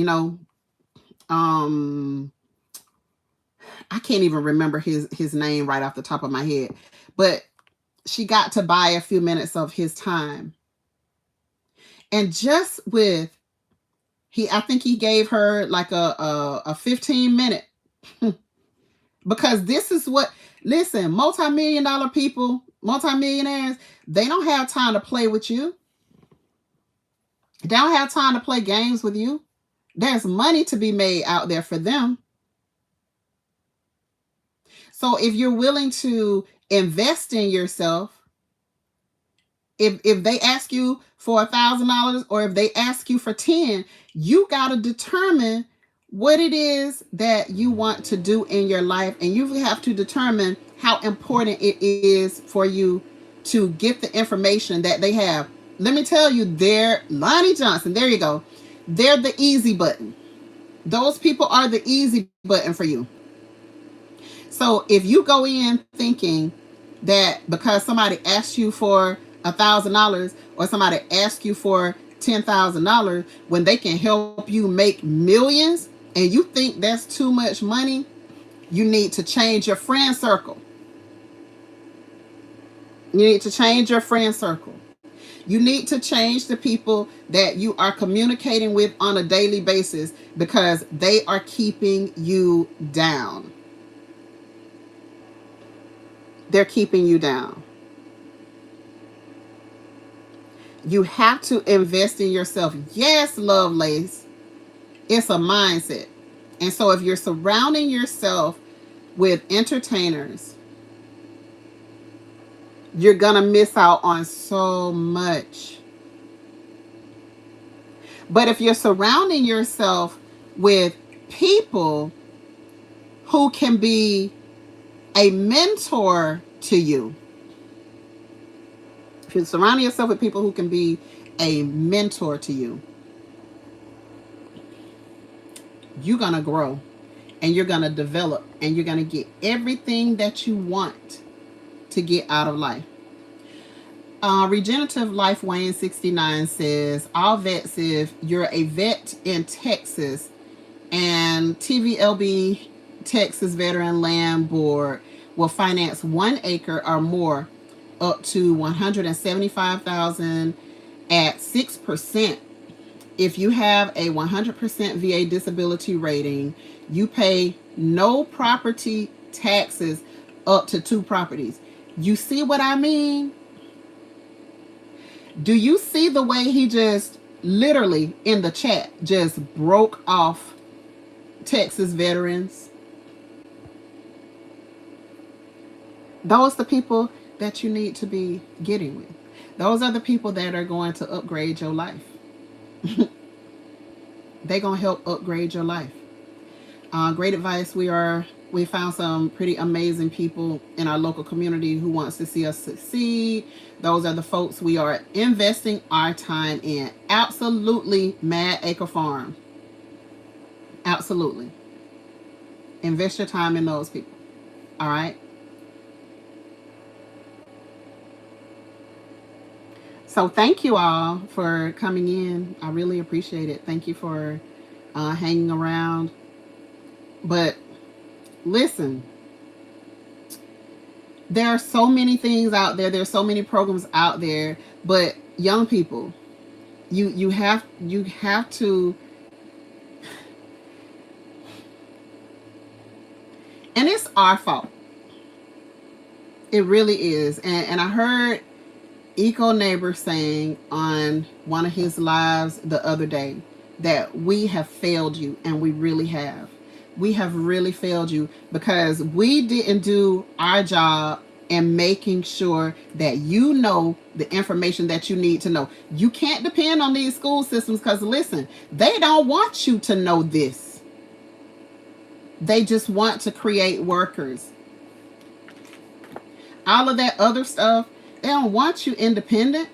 Um, I can't even remember his name right off the top of my head, but she got to buy a few minutes of his time. And just with, I think he gave her like a 15-minute, because this is what, listen, multi-million-dollar people, multi-millionaires, they don't have time to play with you. They don't have time to play games with you. There's money to be made out there for them. So if you're willing to invest in yourself, if they ask you for $1,000 or if they ask you for 10, you got to determine what it is that you want to do in your life, and you have to determine how important it is for you to get the information that they have. Let me tell you, they're Lonnie Johnson. There you go. They're the easy button. Those people are the easy button for you. So if you go in thinking that because somebody asks you for $1,000 or somebody asks you for $10,000 when they can help you make millions, and you think that's too much money, you need to change your friend circle. You need to change your friend circle. You need to change the people that you are communicating with on a daily basis, because they are keeping you down. They're keeping you down. You have to invest in yourself. Yes, Lovelace, it's a mindset. And so if you're surrounding yourself with entertainers, you're going to miss out on so much. But if you're surrounding yourself with people who can be a mentor to you, if you're surrounding yourself with people who can be a mentor to you, you're going to grow and you're going to develop and you're going to get everything that you want to get out of life. Regenerative Life Wayne 69 says, all vets, if you're a vet in Texas and TVLB, Texas Veteran Land Board, will finance 1 acre or more up to $175,000 at 6%. If you have a 100% VA disability rating, you pay no property taxes up to 2 properties. You see what I mean? Do you see the way he just literally in the chat just broke off Texas veterans? Those are the people that you need to be getting with. Those are the people that are going to upgrade your life. They're going to help upgrade your life. Great advice. We found some pretty amazing people in our local community who wants to see us succeed. Those are the folks we are investing our time in. Absolutely, Mad Acre Farm. Absolutely. Invest your time in those people. All right. So thank you all for coming in. I really appreciate it. Thank you for hanging around. But listen, there are so many things out there. There's so many programs out there. But young people, you have to, and it's our fault. It really is. And I heard Eco Neighbor saying on one of his lives the other day, that we have failed you, and we really have. We have really failed you because we didn't do our job in making sure that you know the information that you need to know. You can't depend on these school systems because, listen, they don't want you to know this. They just want to create workers. All of that other stuff, they don't want you independent.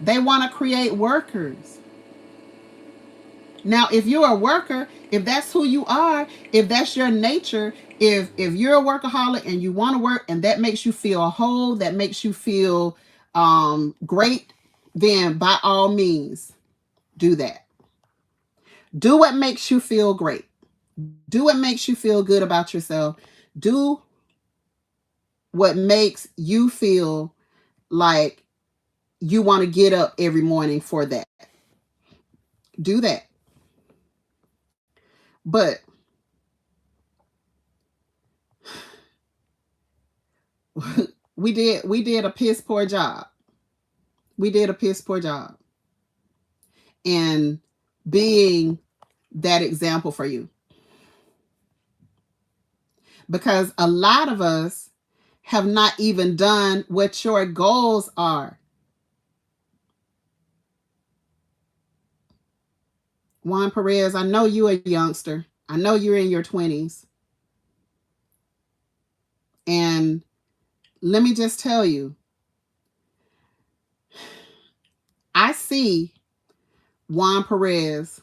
They want to create workers. Now, if you're a worker, if that's who you are, if that's your nature, if you're a workaholic and you want to work and that makes you feel whole, that makes you feel great, then by all means, do that. Do what makes you feel great. Do what makes you feel good about yourself. Do what makes you feel like you want to get up every morning for that. Do that. But we did a piss poor job. We did a piss poor job in being that example for you. Because a lot of us have not even done what your goals are. Juan Perez, I know you're a youngster. I know you're in your 20s. And let me just tell you, I see Juan Perez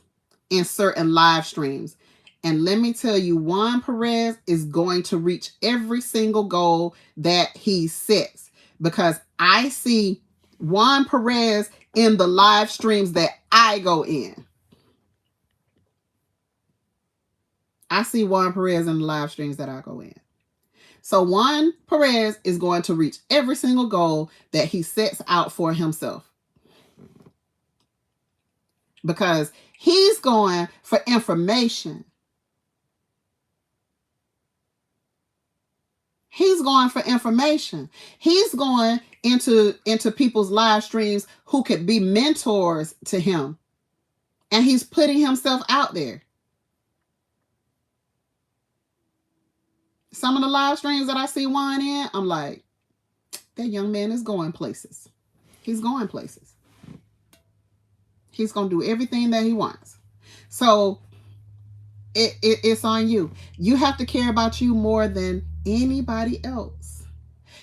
in certain live streams. And let me tell you, Juan Perez is going to reach every single goal that he sets, because I see Juan Perez in the live streams that I go in. I see Juan Perez in the live streams that I go in. So Juan Perez is going to reach every single goal that he sets out for himself, because he's going for information. He's going for information. He's going into people's live streams who could be mentors to him. And he's putting himself out there. Some of the live streams that I see Juan in, I'm like, that young man is going places. He's going places. He's going to do everything that he wants. So it's on you. You have to care about you more than anybody else.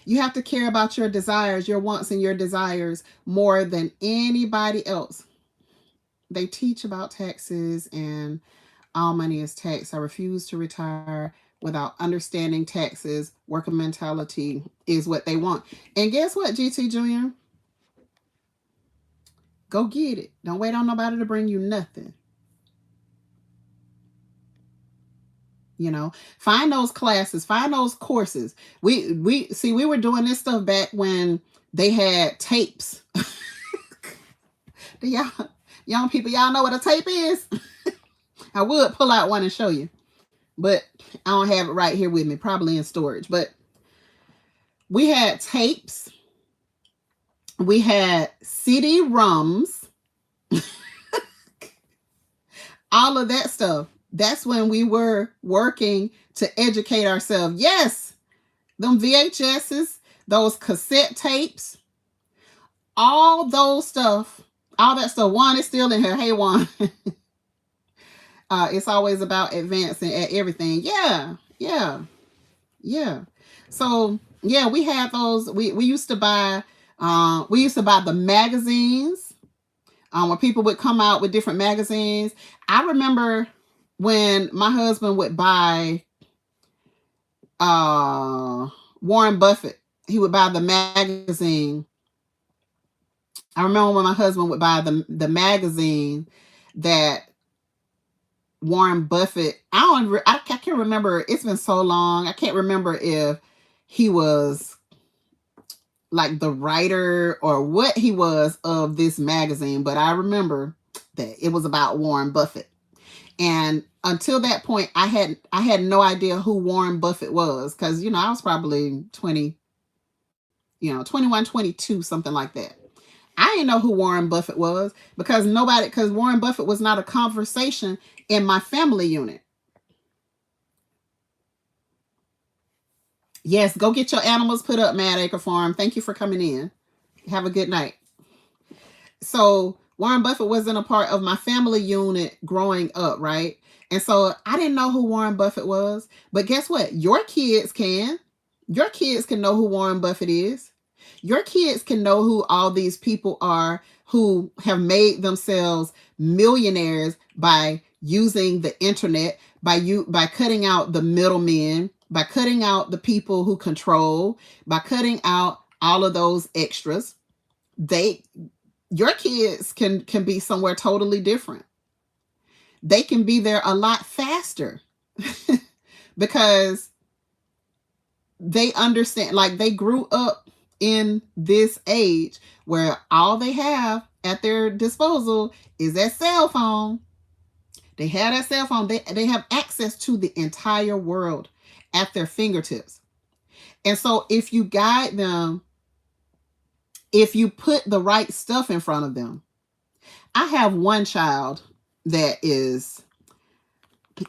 You have to care about your desires, your wants and your desires more than anybody else. They teach about taxes and all money is taxed. I refuse to retire without understanding taxes. Worker mentality is what they want. And guess what, GT Jr.? Go get it. Don't wait on nobody to bring you nothing. You know, find those classes, find those courses. We were doing this stuff back when they had tapes. Y'all, young people, y'all know what a tape is? I would pull out one and show you, but I don't have it right here with me, probably in storage. But we had tapes. We had CD-ROMs. All of that stuff. That's when we were working to educate ourselves. Yes, them VHSs, those cassette tapes, all those stuff, all that stuff. Juan is still in here. Hey, Juan. It's always about advancing at everything. Yeah. So, yeah, we had those. We used to buy the magazines. When people would come out with different magazines. I remember when my husband would buy Warren Buffett, he would buy the magazine. I remember when my husband would buy the magazine that Warren Buffett, I can't remember. It's been so long. I can't remember if he was like the writer or what he was of this magazine, but I remember that it was about Warren Buffett. And until that point, I had no idea who Warren Buffett was, because, I was probably 20, 21, 22, something like that. I didn't know who Warren Buffett was because Warren Buffett was not a conversation in my family unit. Yes, go get your animals put up, Mad Acre Farm. Thank you for coming in. Have a good night. So Warren Buffett wasn't a part of my family unit growing up, right? And so I didn't know who Warren Buffett was. But guess what? Your kids can. Your kids can know who Warren Buffett is. Your kids can know who all these people are who have made themselves millionaires by using the internet, by cutting out the middlemen, by cutting out the people who control, by cutting out all of those extras. Your kids can be somewhere totally different. They can be there a lot faster because they understand, like they grew up in this age where all they have at their disposal is that cell phone. They have that cell phone. They have access to the entire world at their fingertips. And so if you guide them, if you put the right stuff in front of them. I have one child that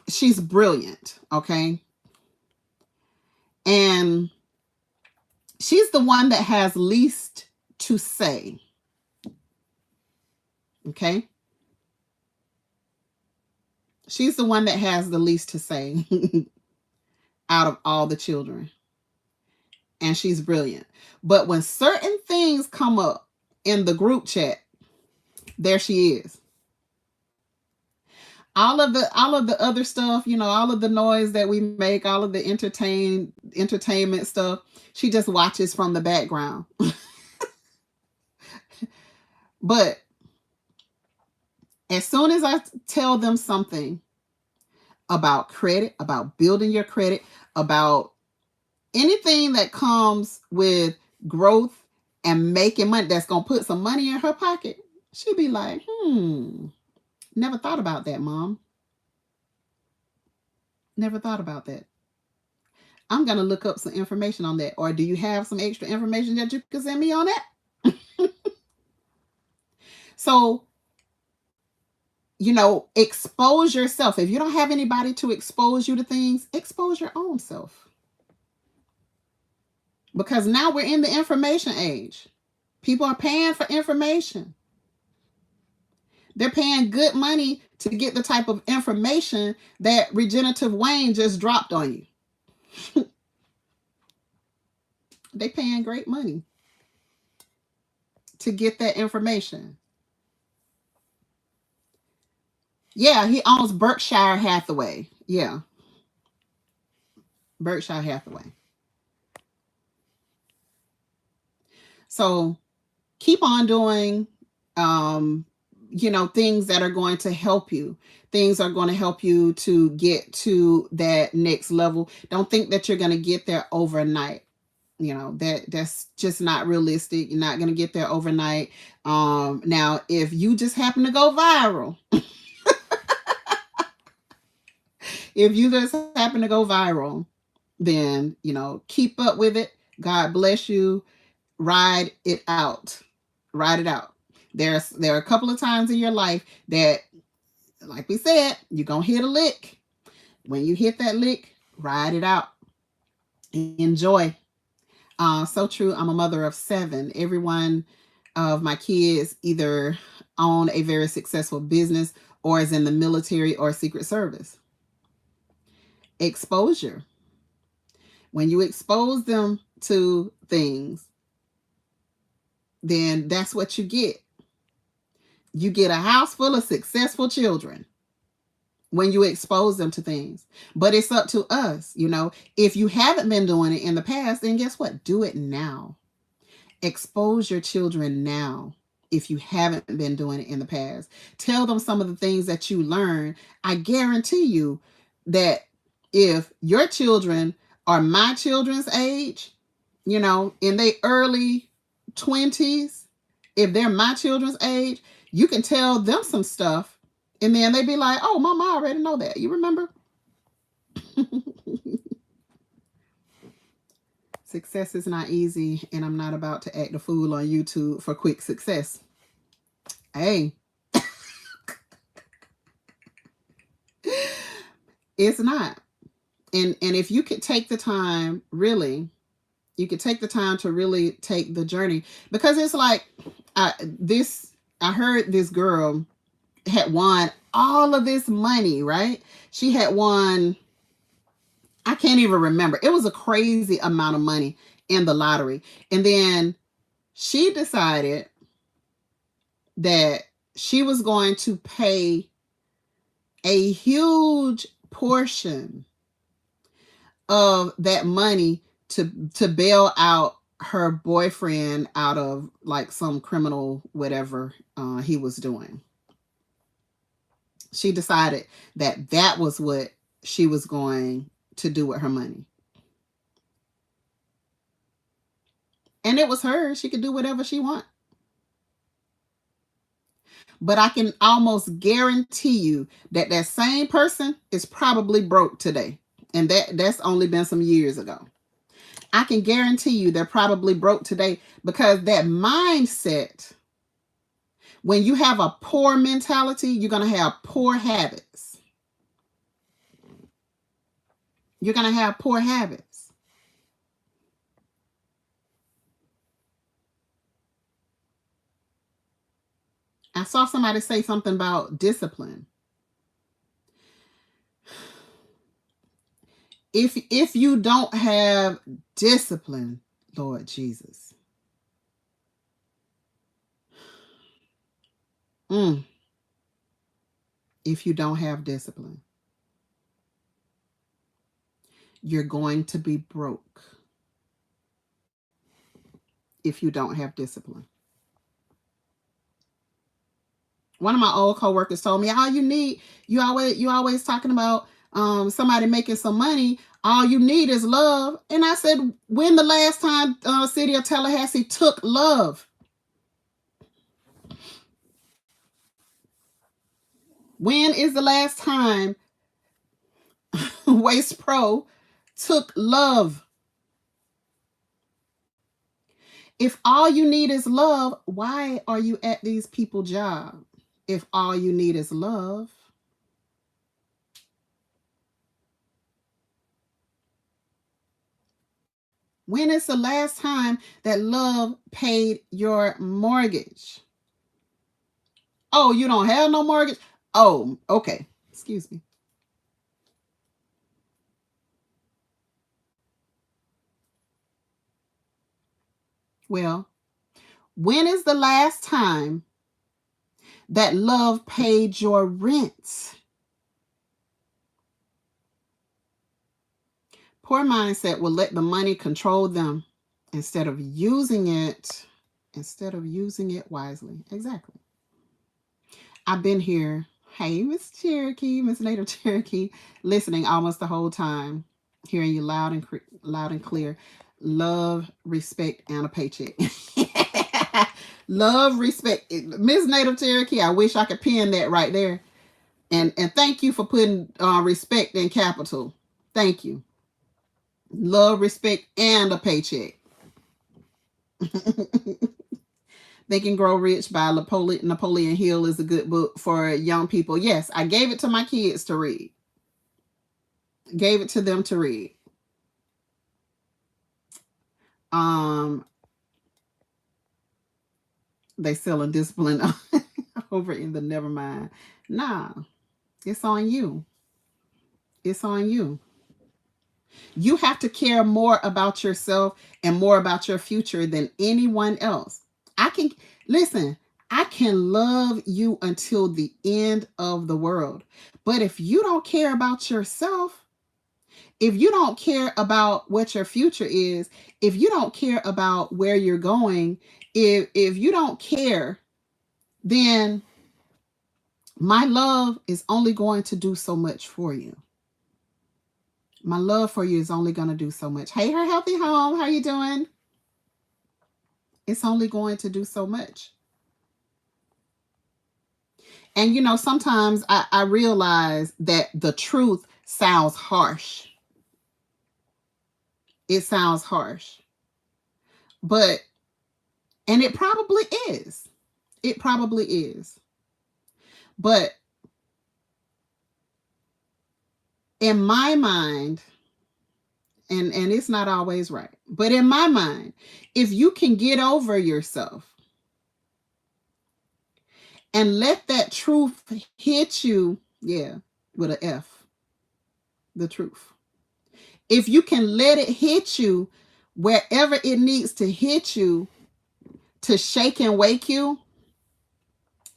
she's brilliant, okay? And she's the one that has least to say, okay? She's the one that has the least to say out of all the children. And she's brilliant. But when certain things come up in the group chat, there she is. All of the other stuff, all of the noise that we make, all of the entertainment stuff, she just watches from the background. But as soon as I tell them something about credit, about building your credit, about anything that comes with growth and making money, that's going to put some money in her pocket, she'll be like, never thought about that, Mom. Never thought about that. I'm going to look up some information on that. Or do you have some extra information that you can send me on that? So, expose yourself. If you don't have anybody to expose you to things, expose your own self. Because now we're in the information age. People are paying for information. They're paying good money to get the type of information that Regenerative Wayne just dropped on you. They're paying great money to get that information. Yeah, he owns Berkshire Hathaway. Yeah. Berkshire Hathaway. So keep on doing things that are going to help you. Things are going to help you to get to that next level. Don't think that you're going to get there overnight. That's just not realistic. You're not going to get there overnight. Now, if you just happen to go viral, then, keep up with it. God bless you. Ride it out. Ride it out. There are a couple of times in your life that, like we said, you're going to hit a lick. When you hit that lick, ride it out. Enjoy. So true. I'm a mother of 7. Every one of my kids either own a very successful business or is in the military or Secret Service. Exposure. When you expose them to things, then that's what you get. You get a house full of successful children when you expose them to things. But it's up to us, If you haven't been doing it in the past, then guess what? Do it now. Expose your children now if you haven't been doing it in the past. Tell them some of the things that you learned. I guarantee you that if your children are my children's age, in their early 20s, if they're my children's age, you can tell them some stuff and then they'd be like, oh, Mama, I already know that. You remember? Success is not easy, and I'm not about to act a fool on YouTube for quick success. Hey, it's not. And if you could take the time, really, you could take the time to really take the journey, because it's like I heard this girl had won all of this money, right? She had won, I can't even remember. It was a crazy amount of money in the lottery. And then she decided that she was going to pay a huge portion of that money to bail out her boyfriend out of like some criminal whatever he was doing. She decided that that was what she was going to do with her money. And it was her. She could do whatever she wants. But I can almost guarantee you that that same person is probably broke today. And that's only been some years ago. I can guarantee you they're probably broke today, because that mindset, when you have a poor mentality, you're going to have poor habits. You're going to have poor habits. I saw somebody say something about discipline. If you don't have discipline, Lord Jesus. If you don't have discipline, you're going to be broke. If you don't have discipline. One of my old coworkers told me, all you need, you always talking about somebody making some money. All you need is love. And I said, when the last time city of Tallahassee took love? When is the last time Waste Pro took love? If all you need is love, why are you at these people's job? If all you need is love. When is the last time that love paid your mortgage? Oh, you don't have no mortgage? Oh, okay. Excuse me. Well, when is the last time that love paid your rent? Poor mindset will let the money control them instead of using it wisely. Exactly. I've been here. Hey, Miss Cherokee, Miss Native Cherokee, listening almost the whole time, hearing you loud and clear. Love, respect, and a paycheck. Love, respect. Miss Native Cherokee, I wish I could pin that right there. And thank you for putting respect in capital. Thank you. Love, respect, and a paycheck. Think and Grow Rich by Napoleon Hill is a good book for young people. Yes, I gave it to my kids to read. Gave it to them to read. They selling discipline over in the never mind. Nah, it's on you. It's on you. You have to care more about yourself and more about your future than anyone else. I can love you until the end of the world. But if you don't care about yourself, if you don't care about what your future is, if you don't care about where you're going, if you don't care, then my love is only going to do so much for you. My love for you is only going to do so much. Hey, Her Healthy Home, how you doing? It's only going to do so much. And sometimes I realize that the truth sounds harsh. It sounds harsh. But, and it probably is. It probably is. But in my mind, and it's not always right, but in my mind, if you can get over yourself and let that truth hit you, yeah, with an F, the truth. If you can let it hit you wherever it needs to hit you to shake and wake you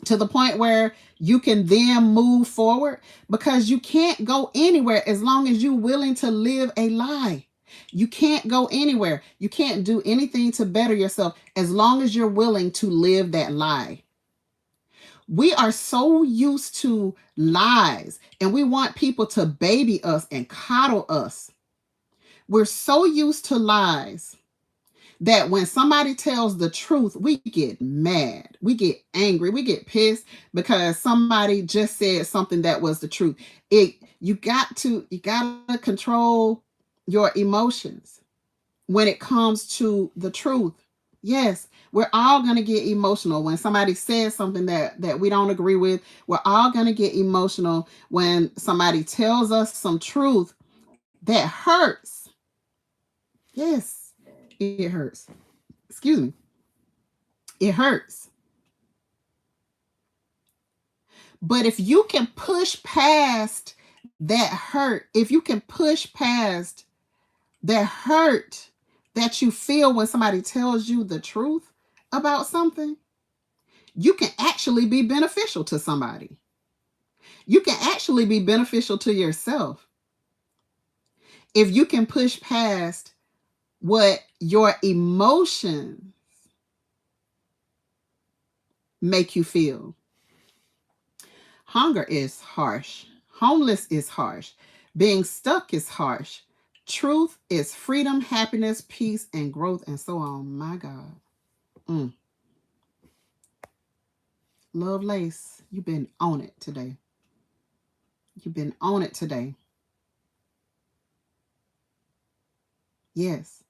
to the point where you can then move forward, because you can't go anywhere as long as you're willing to live a lie. You can't go anywhere. You can't do anything to better yourself as long as you're willing to live that lie. We are so used to lies, and we want people to baby us and coddle us. We're so used to lies that when somebody tells the truth, we get mad, we get angry, we get pissed because somebody just said something that was the truth. You got to control your emotions when it comes to the truth. Yes, we're all going to get emotional when somebody says something that we don't agree with. We're all going to get emotional when somebody tells us some truth that hurts. Yes, it hurts. Excuse me. It hurts. But if you can push past that hurt, if you can push past that hurt that you feel when somebody tells you the truth about something, you can actually be beneficial to somebody. You can actually be beneficial to yourself if you can push past what your emotions make you feel. Hunger is harsh. Homeless is harsh. Being stuck is harsh. Truth is freedom, happiness, peace, and growth, and so on. My God. Love Lace, you've been on it today. You've been on it today. Yes.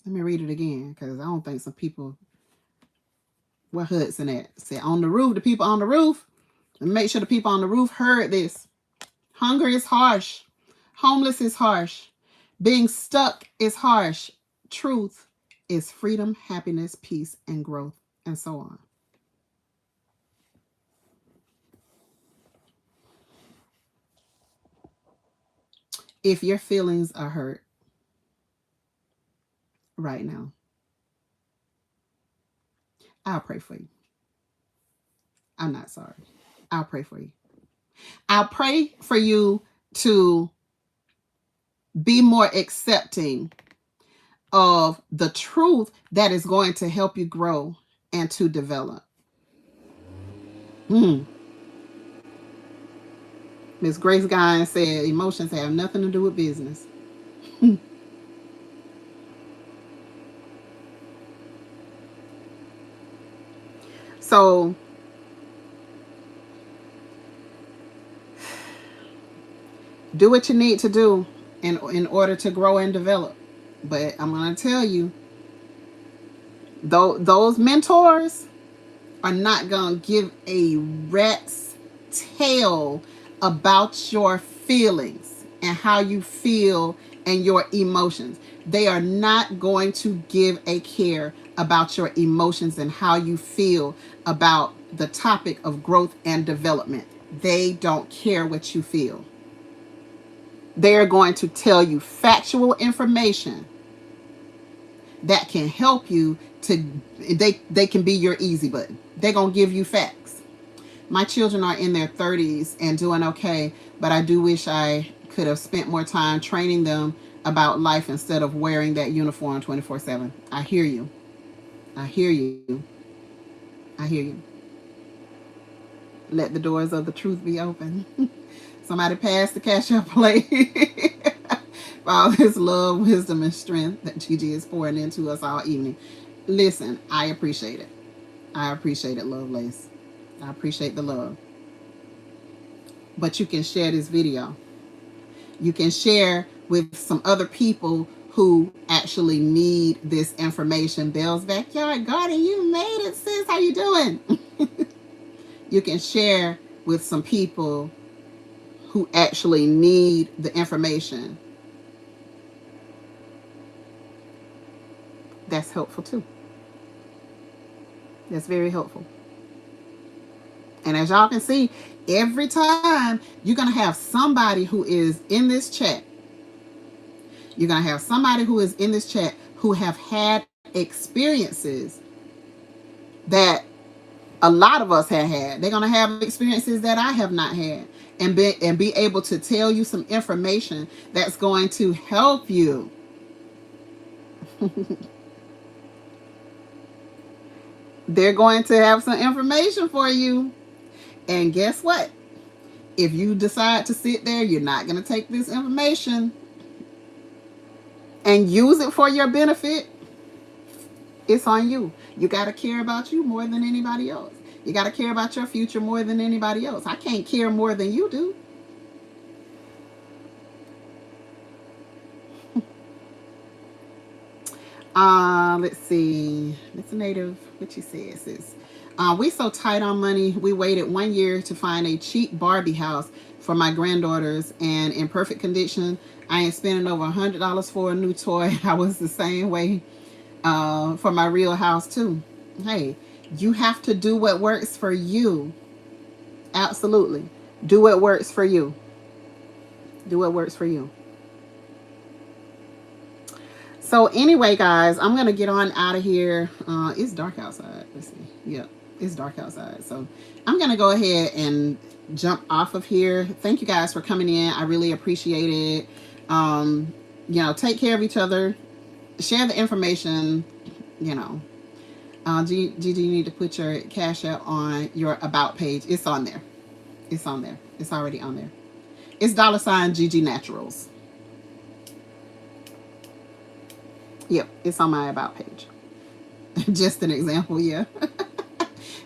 Let me read it again because I don't think some people, where Hudson at? Said on the roof, the people on the roof. And make sure the people on the roof heard this. Hunger is harsh. Homeless is harsh. Being stuck is harsh. Truth is freedom, happiness, peace, and growth, and so on. If your feelings are hurt right now, I'll pray for you. I'm not sorry. I'll pray for you. I'll pray for you to be more accepting of the truth that is going to help you grow and to develop. Miss Grace Guy said emotions have nothing to do with business. So do what you need to do in order to grow and develop. But I'm going to tell you, those mentors are not going to give a rat's tail about your feelings and how you feel and your emotions. They are not going to give a care about your emotions and how you feel about the topic of growth and development. They don't care what you feel. They're going to tell you factual information that can help you to, they can be your easy button. They're going to give you facts. My children are in their 30s and doing okay, but I do wish I could have spent more time training them about life instead of wearing that uniform 24/7. I hear you. I hear you. I hear you. Let the doors of the truth be open. Somebody pass the cash up plate. For all this love, wisdom, and strength that Gigi is pouring into us all evening. Listen, I appreciate it. I appreciate it, Lovelace. I appreciate the love. But you can share this video. You can share with some other people who actually need this information. Bell's Backyard Garden, you made it, sis. How you doing? You can share with some people who actually need the information. That's helpful too. That's very helpful. And as y'all can see, every time you're going to have somebody who is in this chat. You're going to have somebody who is in this chat who have had experiences that a lot of us have had. They're going to have experiences that I have not had, and be able to tell you some information that's going to help you. They're going to have some information for you. And guess what? If you decide to sit there, you're not going to take this information and use it for your benefit. It's on you. You got to care about you more than anybody else. You got to care about your future more than anybody else. I can't care more than you do. Let's see. It's a native. What you say, sis? We so tight on money. We waited 1 year to find a cheap Barbie house for my granddaughters, and in perfect condition. I ain't spending over $100 for a new toy. I was the same way for my real house too. Hey, you have to do what works for you. Absolutely, do what works for you. Do what works for you. So anyway, guys, I'm going to get on out of here. It's dark outside. Let's see. Yep, it's dark outside. So I'm going to go ahead and jump off of here. Thank you guys for coming in. I really appreciate it. Take care of each other. Share the information, Gigi, you need to put your Cash App on your About page. It's on there. It's on there. It's already on there. It's $Gigi Naturals. Yep, it's on my About page. Just an example, yeah.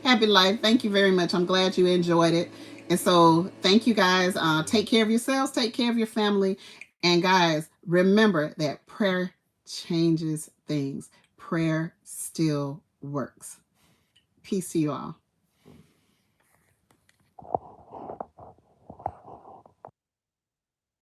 Happy life. Thank you very much. I'm glad you enjoyed it. And so thank you guys. Take care of yourselves. Take care of your family. And guys, remember that prayer changes things. Prayer still works. Peace to you all.